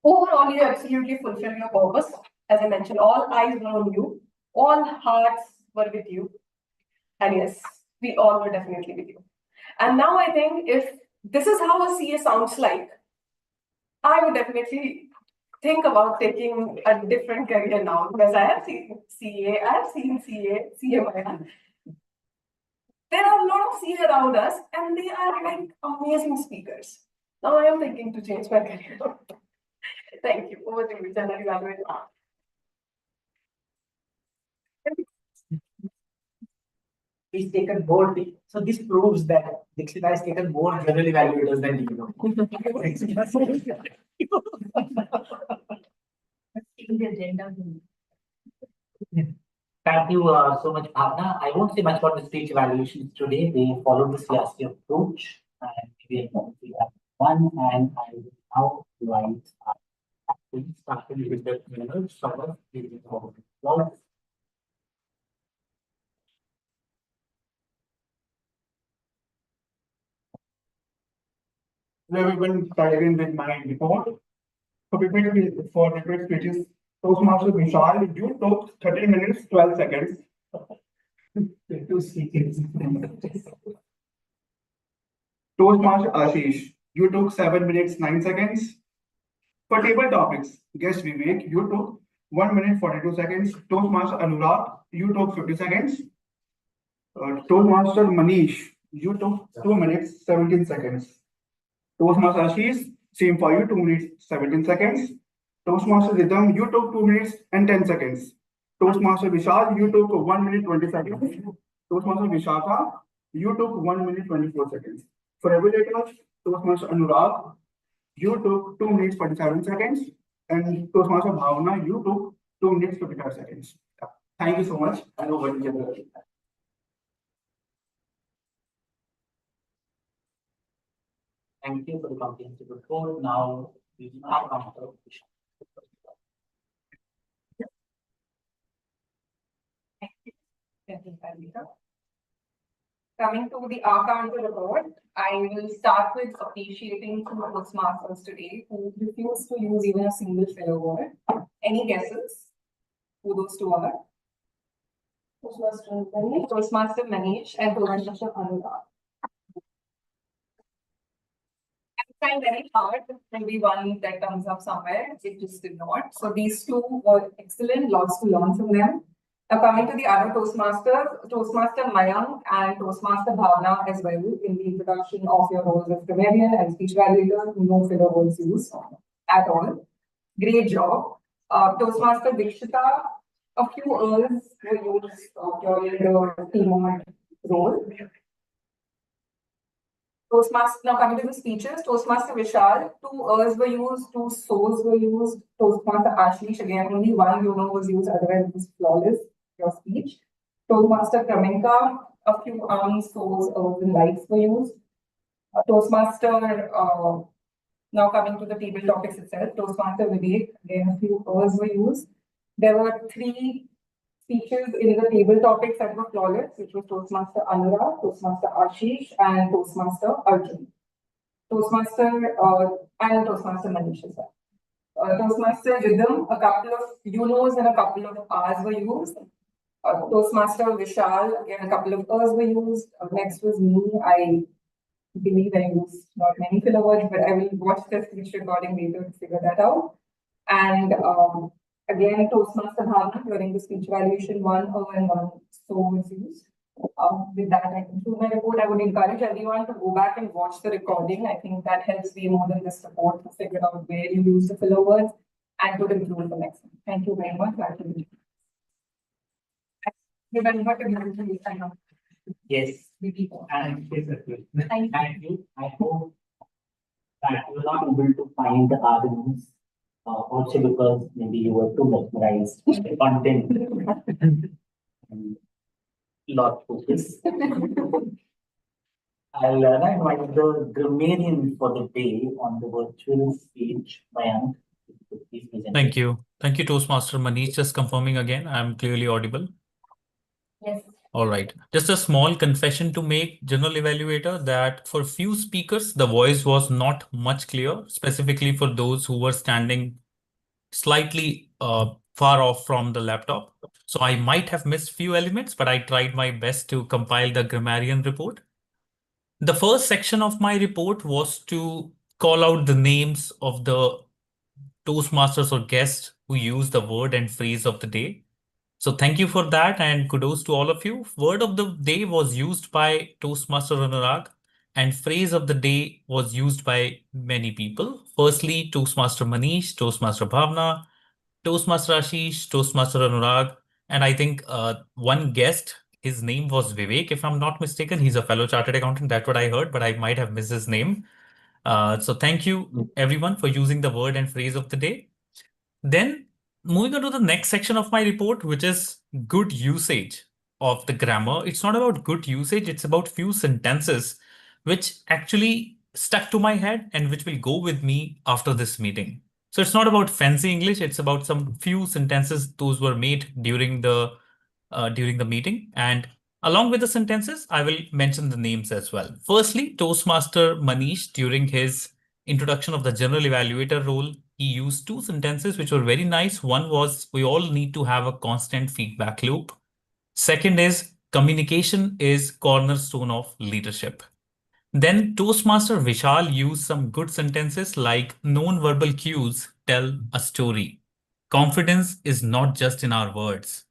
Speaker 8: Overall, you absolutely fulfill your purpose. As I mentioned, all eyes were on you, all hearts were with you. And yes, we all were definitely with you. And now I think if this is how a CA sounds like, I would definitely think about taking a different career now because I have seen CA, I have seen CA Maya. There are a lot of CA around us and they are like amazing speakers. Now I am thinking to change my career. Thank you. Over to you, General Evaluator.
Speaker 5: He's taken more. So this proves that Dixita has taken more general evaluators than Dino. Thank you so much, Bhavna. I won't say much about the speech evaluations today. They followed the CRC approach, and we have one. And I will now invite starting with the winners. Hello
Speaker 2: everyone, start again with my report. So prepared speeches, Toastmaster Vishal, you took 13 minutes, 12 seconds. Toastmaster Ashish, you took 7 minutes, 9 seconds. For table topics, guest Vivek, you took 1 minute, 42 seconds. Toastmaster Anurag, you took 50 seconds. Toastmaster Manish, you took 2 minutes, 17 seconds. Toastmaster Ashish, same for you, 2 minutes, 17 seconds. Toastmaster Rhythm, you took 2 minutes and 10 seconds. Toastmaster Vishal, you took 1 minute, 20 seconds. Toastmaster Vishaka, you took 1 minute, 24 seconds. For evaluators, Toastmaster Anurag, you took 2 minutes, 47 seconds. And Toastmaster Bhavna, you took 2 minutes, 55 seconds. Thank you so much. I know what you did.
Speaker 5: Thank you for the comprehensive report. Now we now come to
Speaker 8: Coming to the Arcandra report, I will start with appreciating two Toastmasters today who refused to use even a single filler word. Any guesses who those two are? Toastmaster Manish and Toastmaster Anurag. I find very hard, maybe one that comes up somewhere, it just did not. So these two were excellent, lots to learn from them. Now coming to the other Toastmasters, Toastmaster Mayank and Toastmaster Bhavna as well in the introduction of your roles as grammarian and speech evaluator, no filler words used at all. Great job. Toastmaster Dikshita, a few R's were used during the teamwork role. Toastmaster, now coming to the speeches, Toastmaster Vishal, 2 R's were used, 2 so's were used. Toastmaster Ashish, again, only 1 was used, otherwise it was flawless, your speech. Toastmaster Kraminka, a few arms, so's, and lights were used. Toastmaster, now coming to the table topics itself, Toastmaster Vivek, again, a few R's were used. There were 3 speeches in the table topics that were flawless, which was Toastmaster Anurag, Toastmaster Ashish, and Toastmaster Arjun. Toastmaster and Toastmaster Manish as well. Toastmaster Rhythm, a couple of UNOs and a couple of R's were used. Toastmaster Vishal, again, a couple of R's were used. Next was me. I believe I used not many filler words, but I will watch the speech recording later to figure that out. And again, Toastmaster Bhavna during the speech evaluation, 1 O and 1 so was used. With that, I conclude my report. I would encourage everyone to go back and watch the recording. I think that helps way more than this report to figure out where you use the filler words and to improve the next one. Thank you very much. Remember to give it to me.
Speaker 5: yes. And thank you. I hope that you were not able to find the arguments. Also because maybe you were too mesmerized by the content and lot focus. I'll now invite the grammarian for the day on the virtual stage, Mayank. Please present.
Speaker 6: Thank you. Thank you, Toastmaster Manish. Just confirming again, I'm clearly audible.
Speaker 8: Yes.
Speaker 6: All right. Just a small confession to make, General Evaluator, that for few speakers, the voice was not much clear, specifically for those who were standing slightly far off from the laptop. So I might have missed few elements, but I tried my best to compile the grammarian report. The first section of my report was to call out the names of the Toastmasters or guests who used the word and phrase of the day. So thank you for that and kudos to all of you. Word of the day was used by Toastmaster Anurag and phrase of the day was used by many people. Firstly, Toastmaster Manish, Toastmaster Bhavna, Toastmaster Ashish, Toastmaster Anurag, and I think one guest, his name was Vivek, if I'm not mistaken. He's a fellow chartered accountant. That's what I heard, but I might have missed his name. So thank you everyone for using the word and phrase of the day. Then moving on to the next section of my report, which is good usage of the grammar. It's not about good usage, it's about few sentences which actually stuck to my head and which will go with me after this meeting. So it's not about fancy English, it's about some few sentences those were made during the meeting. And along with the sentences, I will mention the names as well. Firstly, Toastmaster Manish, during his introduction of the general evaluator role, he used two sentences which were very nice. One was, we all need to have a constant feedback loop. Second is, communication is cornerstone of leadership. Then Toastmaster Vishal used some good sentences like non-verbal cues tell a story. Confidence is not just in our words.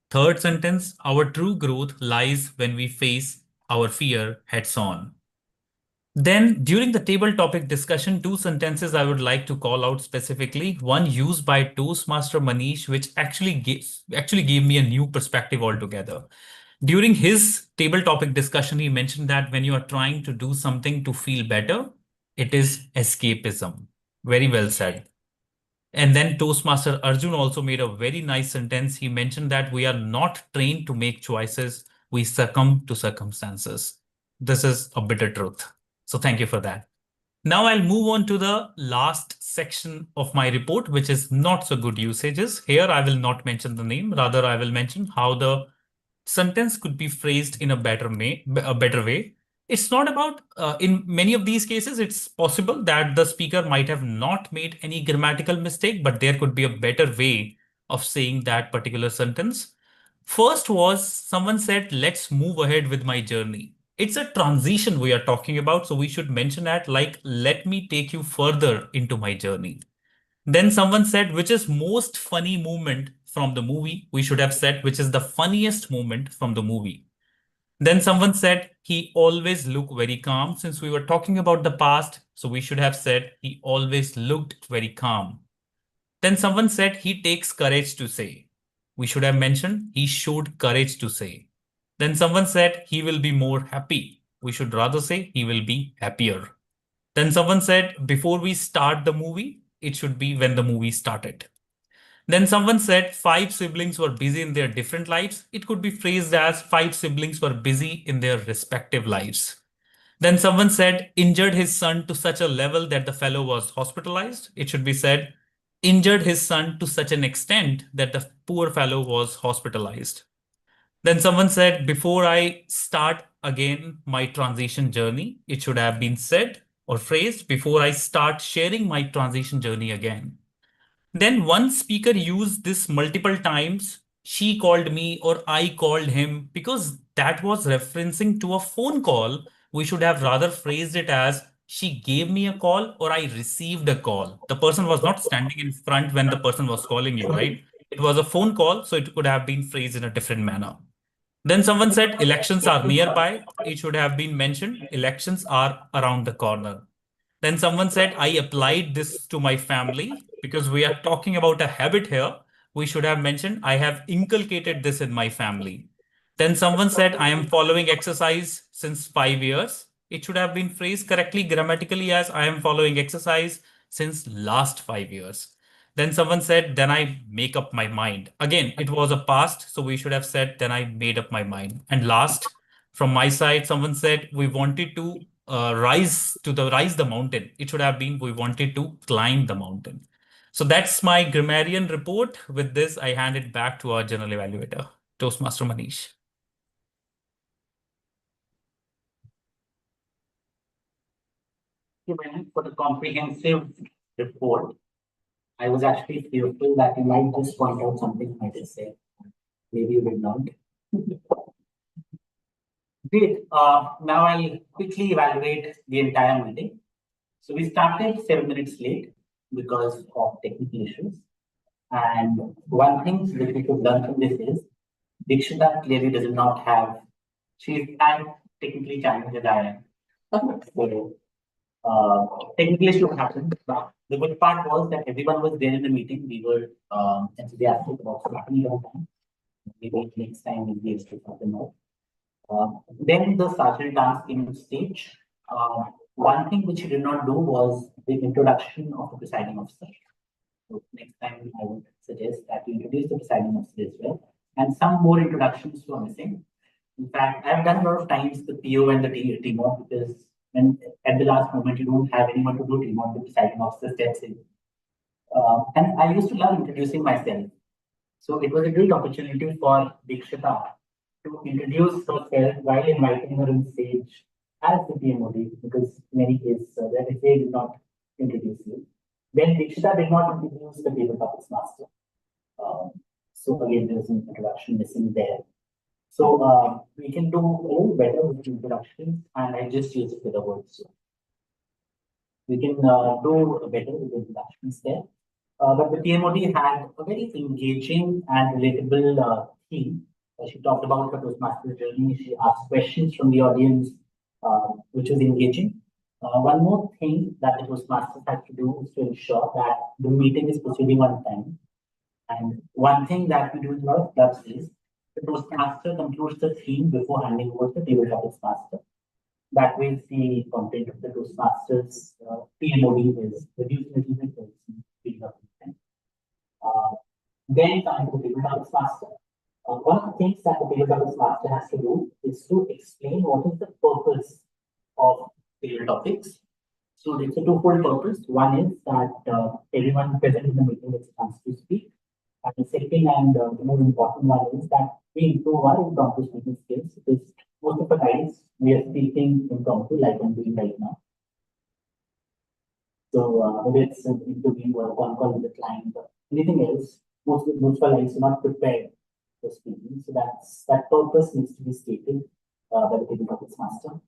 Speaker 6: Third sentence, our true growth lies when we face our fear heads on. Then during the table topic discussion, two sentences I would like to call out specifically. One used by Toastmaster Manish, which actually gave me a new perspective altogether. During his table topic discussion, he mentioned that when you are trying to do something to feel better, it is escapism. Very well said. And then Toastmaster Arjun also made a very nice sentence. He mentioned that we are not trained to make choices, we succumb to circumstances. This is a bitter truth. So thank you for that. Now I'll move on to the last section of my report, which is not so good usages. Here I will not mention the name, rather I will mention how the sentence could be phrased in a better way. It's not about, in many of these cases, it's possible that the speaker might have not made any grammatical mistake, but there could be a better way of saying that particular sentence. First was, someone said, let's move ahead with my journey. It's a transition we are talking about, so we should mention that like, let me take you further into my journey. Then someone said, which is most funny moment from the movie? We should have said, which is the funniest moment from the movie. Then someone said, he always looked very calm. Since we were talking about the past, so we should have said, he always looked very calm. Then someone said, he takes courage to say. We should have mentioned, he showed courage to say. Then someone said, he will be more happy. We should rather say, he will be happier. Then someone said, before we start the movie, it should be when the movie started. Then someone said 5 siblings were busy in their different lives. It could be phrased as 5 siblings were busy in their respective lives. Then someone said injured his son to such a level that the fellow was hospitalized. It should be said injured his son to such an extent that the poor fellow was hospitalized. Then someone said, before I start again my transition journey, it should have been said or phrased, before I start sharing my transition journey again. Then one speaker used this multiple times. She called me or I called him, because that was referencing to a phone call. We should have rather phrased it as she gave me a call or I received a call. The person was not standing in front when the person was calling you, right? It was a phone call, so it could have been phrased in a different manner. Then someone said elections are nearby. It should have been mentioned elections are around the corner. Then someone said, I applied this to my family, because we are talking about a habit here. We should have mentioned, I have inculcated this in my family. Then someone said, I am following exercise since 5 years. It should have been phrased correctly grammatically as I am following exercise since last 5 years. Then someone said, then I make up my mind. Again, it was a past, so we should have said, then I made up my mind. And last, from my side, someone said, we wanted to rise the mountain. It should have been, we wanted to climb the mountain. So that's my grammarian report. With this, I hand it back to our general evaluator, Toastmaster Manish.
Speaker 5: you for the comprehensive report. I was actually fearful that you might just point out something I just said. Maybe you did not. Great. Now I'll quickly evaluate the entire meeting. So we started 7 minutes late because of technical issues. And one thing that we could learn from this is Dikshita clearly does not have, she's as technically challenged as I am. So, technical issue happened. But the good part was that everyone was there in the meeting. We were enthusiastic about happening all the time. Maybe next time we'll be able to something more. Then the sergeant dance came on stage. One thing which he did not do was the introduction of the presiding officer. So next time I would suggest that you introduce the presiding officer as well. And some more introductions were missing. In fact, I've done a lot of times the PO and the teamwork because when at the last moment you don't have anyone to do teamwork, the presiding officer steps in. And I used to love introducing myself. So it was a great opportunity for Dikshita to introduce herself while inviting her on stage as the PMOD, because in many cases, the FA did not introduce you. Then Dikshita did not introduce the table topics master. So again, there's an introduction missing there. So we can do a little better with the introduction, and I just use it with the words. So we can do better with the introductions there. But the PMOD had a very engaging and relatable theme. She talked about her Toastmasters journey. She asked questions from the audience, which was engaging. One more thing that the Toastmasters had to do is to ensure that the meeting is proceeding on time. And one thing that we do in a lot of clubs is the Toastmaster concludes the theme before handing over the table topics master. That way, the content of the Toastmasters PMOD is reduced a little bit. Then coming to the table topics master. One of the things that the table topics master has to do is to explain what is the purpose of table topics. So it's a twofold purpose. One is that everyone present in the meeting gets a chance to speak. And the second and the more important one is that we improve our impromptu speaking skills, because most of the times we are speaking impromptu like I'm doing right now. So whether it's an interview or a phone call with the client or anything else, most of the clients are not prepared for speaking. So that purpose needs to be stated by the table topics master.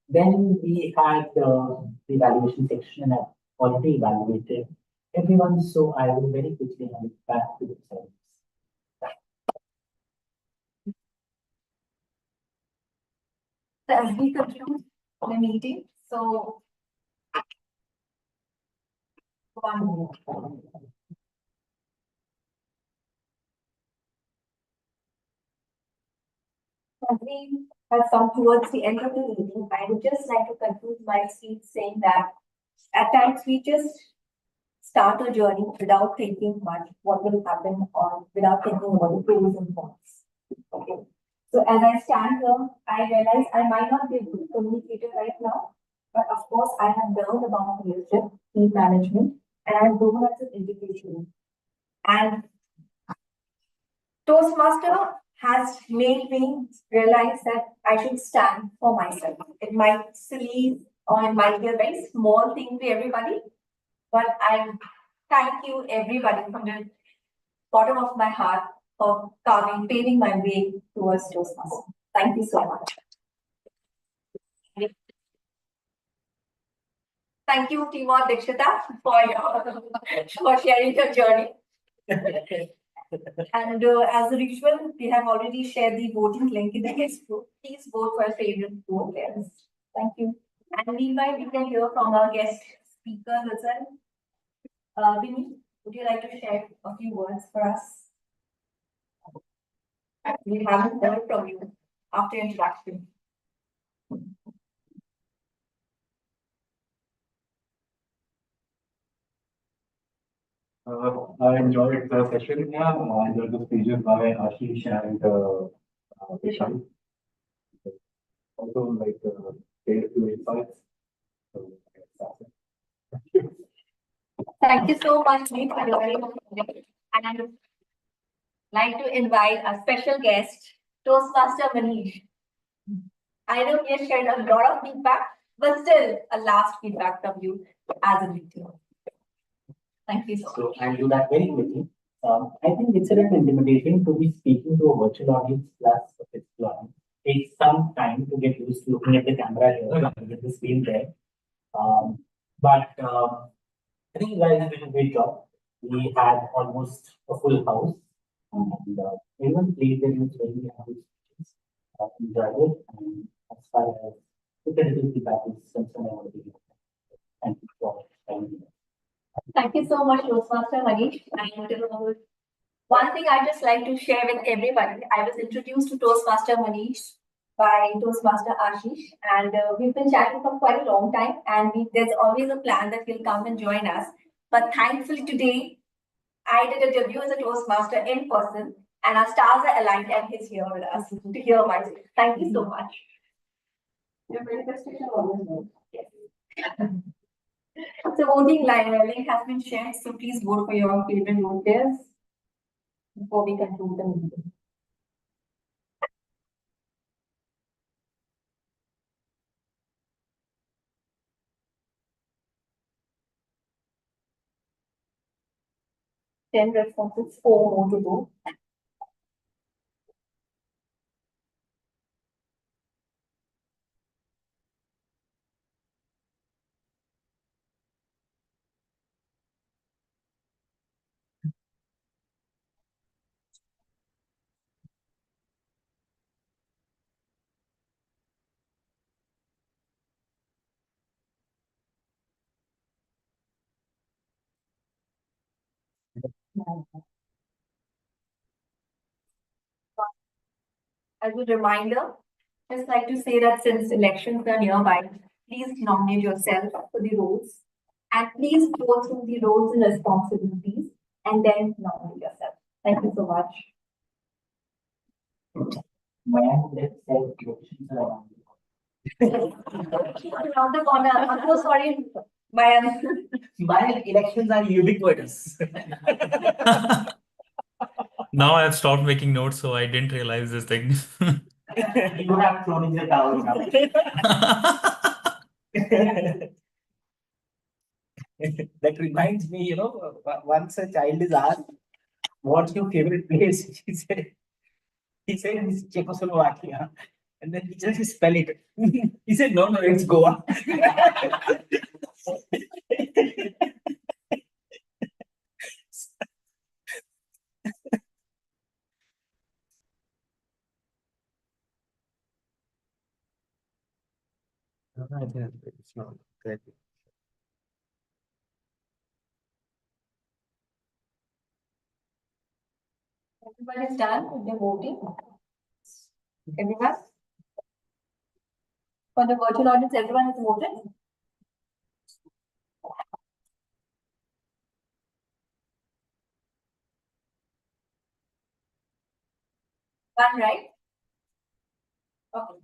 Speaker 5: Then we had the evaluation section, and I've already evaluated everyone, so I will very quickly hand it back to the presiding.
Speaker 1: So as we conclude the meeting, so one more. As we have come towards the end of the meeting, I would just like to conclude my speech saying that at times we just start a journey without thinking much what will happen, or without thinking about the pros and cons. Okay. So as I stand here, I realize I might not be a good communicator right now, but of course I have learned about leadership, team management, and I've grown as an individual. And Toastmaster has made me realize that I should stand for myself. It might silly or it might be a very small thing to everybody, but I thank you everybody from the bottom of my heart for paving my way towards Toastmaster. Thank you so much. Thank you, Tima Dikshita, for sharing your journey. And as usual, we have already shared the voting link in the guest group. Please vote for your favorite vote players. Thank you. And meanwhile, we can hear from our guest speakers as well. Vinny, would you like to share a few words for us? We haven't heard from you after introduction.
Speaker 4: I enjoyed the session. Yeah, I enjoyed the speeches by Ashish and Vishal. Also, like, gave a few insights. So,
Speaker 1: Thank you so much, Meet, for joining us today. And I'd like to invite a special guest, Toastmaster Manish. I know he has shared a lot of feedback, but still a last feedback from you as a leader. Thank you so much.
Speaker 5: So I'll do that very quickly. I think it's a little intimidating to be speaking to a virtual audience plus a physical audience. Takes some time to get used to looking at the camera here and get the screen there. But I think you guys have done a great job. We had almost a full house, and everyone played their games very happy. Enjoyed it, and as far as the critical feedback is concerned, I want to be thank you for having me.
Speaker 1: Thank you so much, Toastmaster Manish. And one thing I just like to share with everybody, I was introduced to Toastmaster Manish by Toastmaster Ashish, and we've been chatting for quite a long time, and there's always a plan that he'll come and join us. But thankfully today, I did a debut as a Toastmaster in person, and our stars are aligned, and he's here with us to hear my speech. Thank you so much. Your manifestation always knows. Yes. So voting link has been shared, so please vote for your favorite role players before we conclude the meeting. Ten responses, 4 more to go. As a reminder, just like to say that since elections are nearby, please nominate yourself for the roles, and please go through the roles and responsibilities and then nominate yourself. Thank you so much. Around the corner. I'm so sorry, Mayan.
Speaker 5: My elections are ubiquitous.
Speaker 6: Now I've stopped making notes, so I didn't realize this thing.
Speaker 5: You have thrown in the towel now. That reminds me, once a child is asked, "What's your favorite place?" He said it's Czechoslovakia. And then he just spell it. He said, no, it's Goa.
Speaker 2: It's not correct.
Speaker 1: Everyone is done with the voting. Everyone? For the virtual audience, everyone has voted? One, right? Okay.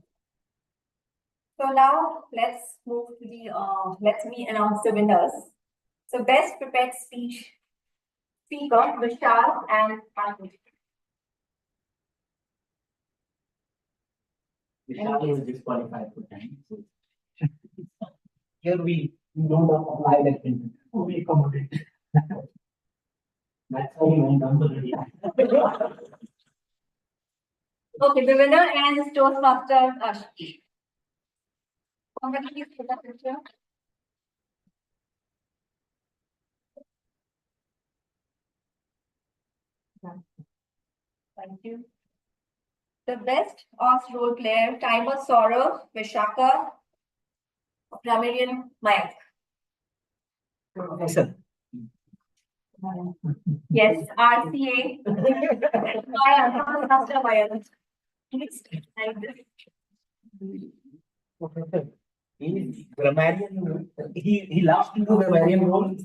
Speaker 1: So now let's move to the, let me announce the winners. So best prepared speaker, Vishal and Anand.
Speaker 5: Vishal is disqualified for time. Here we don't apply that thing. We accommodate. That's how we went down to the
Speaker 1: Okay, the winner is Toastmaster Ashish. Please put that picture. Thank you. The best OS role player, Timer Saurav, Vishaka, Ramirian Mayak.
Speaker 5: Sir.
Speaker 1: Yes, RCA. Master Mayan.
Speaker 5: He's grammarian. He loves to do grammarian role,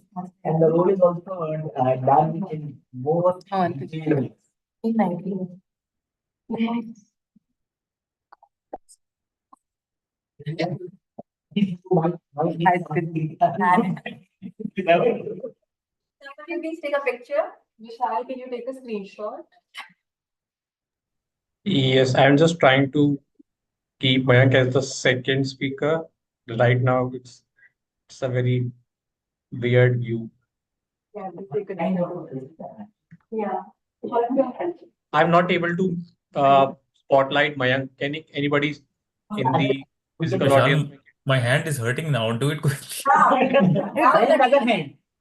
Speaker 5: and the role is also done in more detail.
Speaker 1: Somebody please take a picture. Vishal, can you take a screenshot?
Speaker 13: Yes, I'm just trying to keep Mayank as the second speaker right now it's a very weird view.
Speaker 1: Yeah, yeah.
Speaker 13: I'm not able to spotlight Mayank. Anybody in the physical audience?
Speaker 6: Vishal, my hand is hurting now. Do it quickly.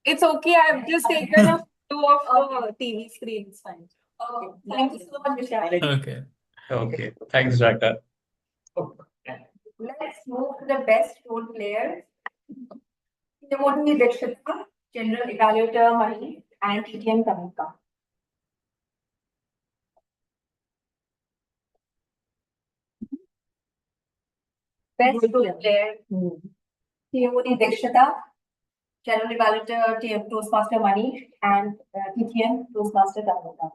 Speaker 8: It's okay. I've just taken a photo of the TV screen. It's fine.
Speaker 1: Okay, thank you so much, Vishal.
Speaker 6: Okay.
Speaker 13: Okay, thanks, Jaka.
Speaker 1: Let's move to the best role player. Timothy Dikshita, General Evaluator Mani, and TTM Kamika. Best role player, Timothy Dikshita, General Evaluator TM Toastmaster Mani, and TTM Toastmaster Kamika.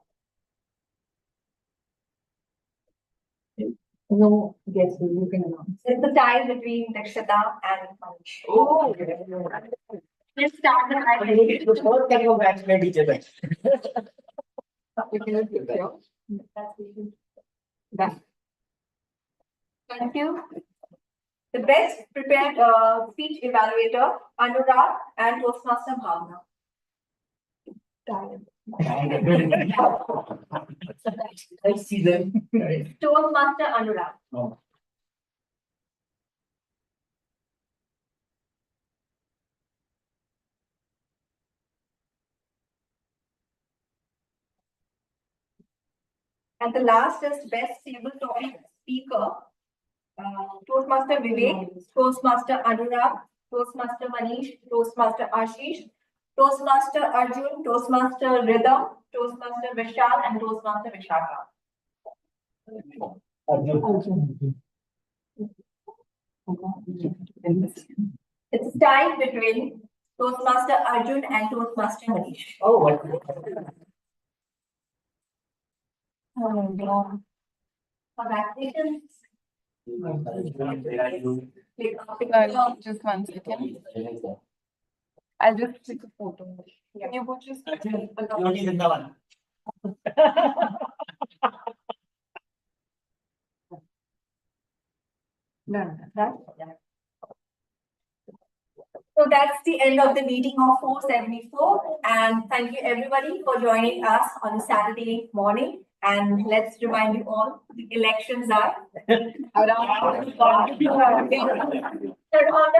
Speaker 1: No, yes, you can announce. It's the tie between Dikshita and Manish. Oh, let's start the tie. Thank you. The best prepared speech evaluator, Anurag and Toastmaster Bhavna.
Speaker 5: I see them.
Speaker 1: Toastmaster Anurag.
Speaker 5: Oh.
Speaker 1: And the last is best civil topic speaker, Toastmaster Vivek, Toastmaster Anurag, Toastmaster Manish, Toastmaster Ashish, Toastmaster Arjun, Toastmaster Rhythm, Toastmaster Vishal, and Toastmaster Vishaka. It's a tie between Toastmaster Arjun and Toastmaster Manish.
Speaker 5: Oh, what?
Speaker 1: Congratulations.
Speaker 8: Just 1 second. I'll just take a photo. Can you put just
Speaker 1: So that's the end of the meeting of 474. And thank you everybody for joining us on a Saturday morning. And let's remind you all, the elections are around the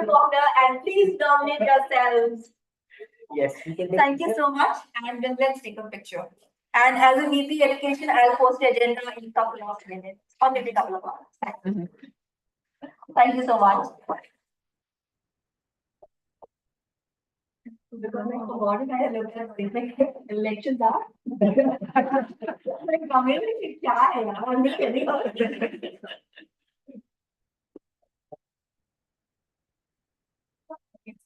Speaker 1: corner, and please nominate yourselves.
Speaker 5: Yes.
Speaker 1: Thank you so much. And then let's take a picture. And as a VP education, I'll post the agenda in a couple of minutes, or maybe a couple of hours. Thank you so much. Because I forgot it, I looked at the elections are. Like, community, क्या है यार? I'm just kidding.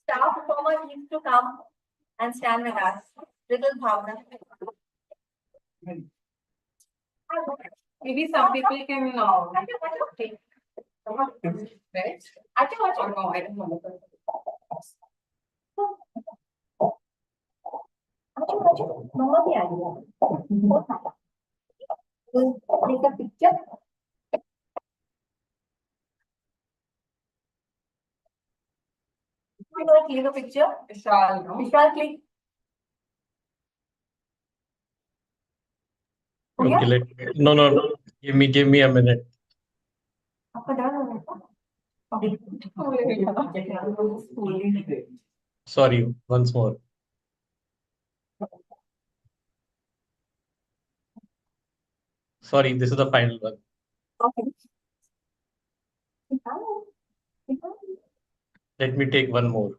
Speaker 1: Staff performer needs to come and stand with us. Little Bhavna.
Speaker 8: maybe some people can
Speaker 1: Right? I can watch it. I don't know. Mama भी आ गई। Take a picture. Who will click a picture?
Speaker 8: Vishal, no?
Speaker 1: Vishal, click.
Speaker 13: Okay, no. Give me a minute.
Speaker 1: आपका डर हो रहा है?
Speaker 13: Sorry, once more. Sorry, this is the final one.
Speaker 1: Okay.
Speaker 13: Let me take one more.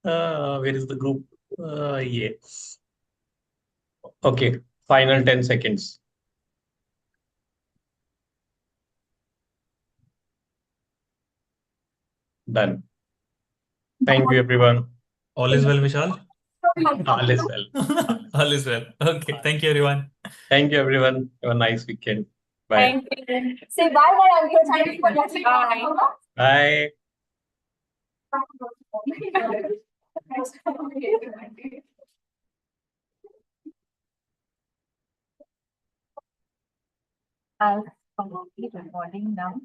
Speaker 13: Where is the group? Yes. Okay, final 10 seconds. Done. Thank you, everyone.
Speaker 6: All is well, Vishal?
Speaker 13: All is well.
Speaker 6: All is well. Okay. Thank you, everyone.
Speaker 13: Thank you, everyone. Have a nice weekend. Bye.
Speaker 1: Thank you. Say bye, bye, uncle. Thank you for watching.
Speaker 13: Bye.
Speaker 1: Bye. Recording now.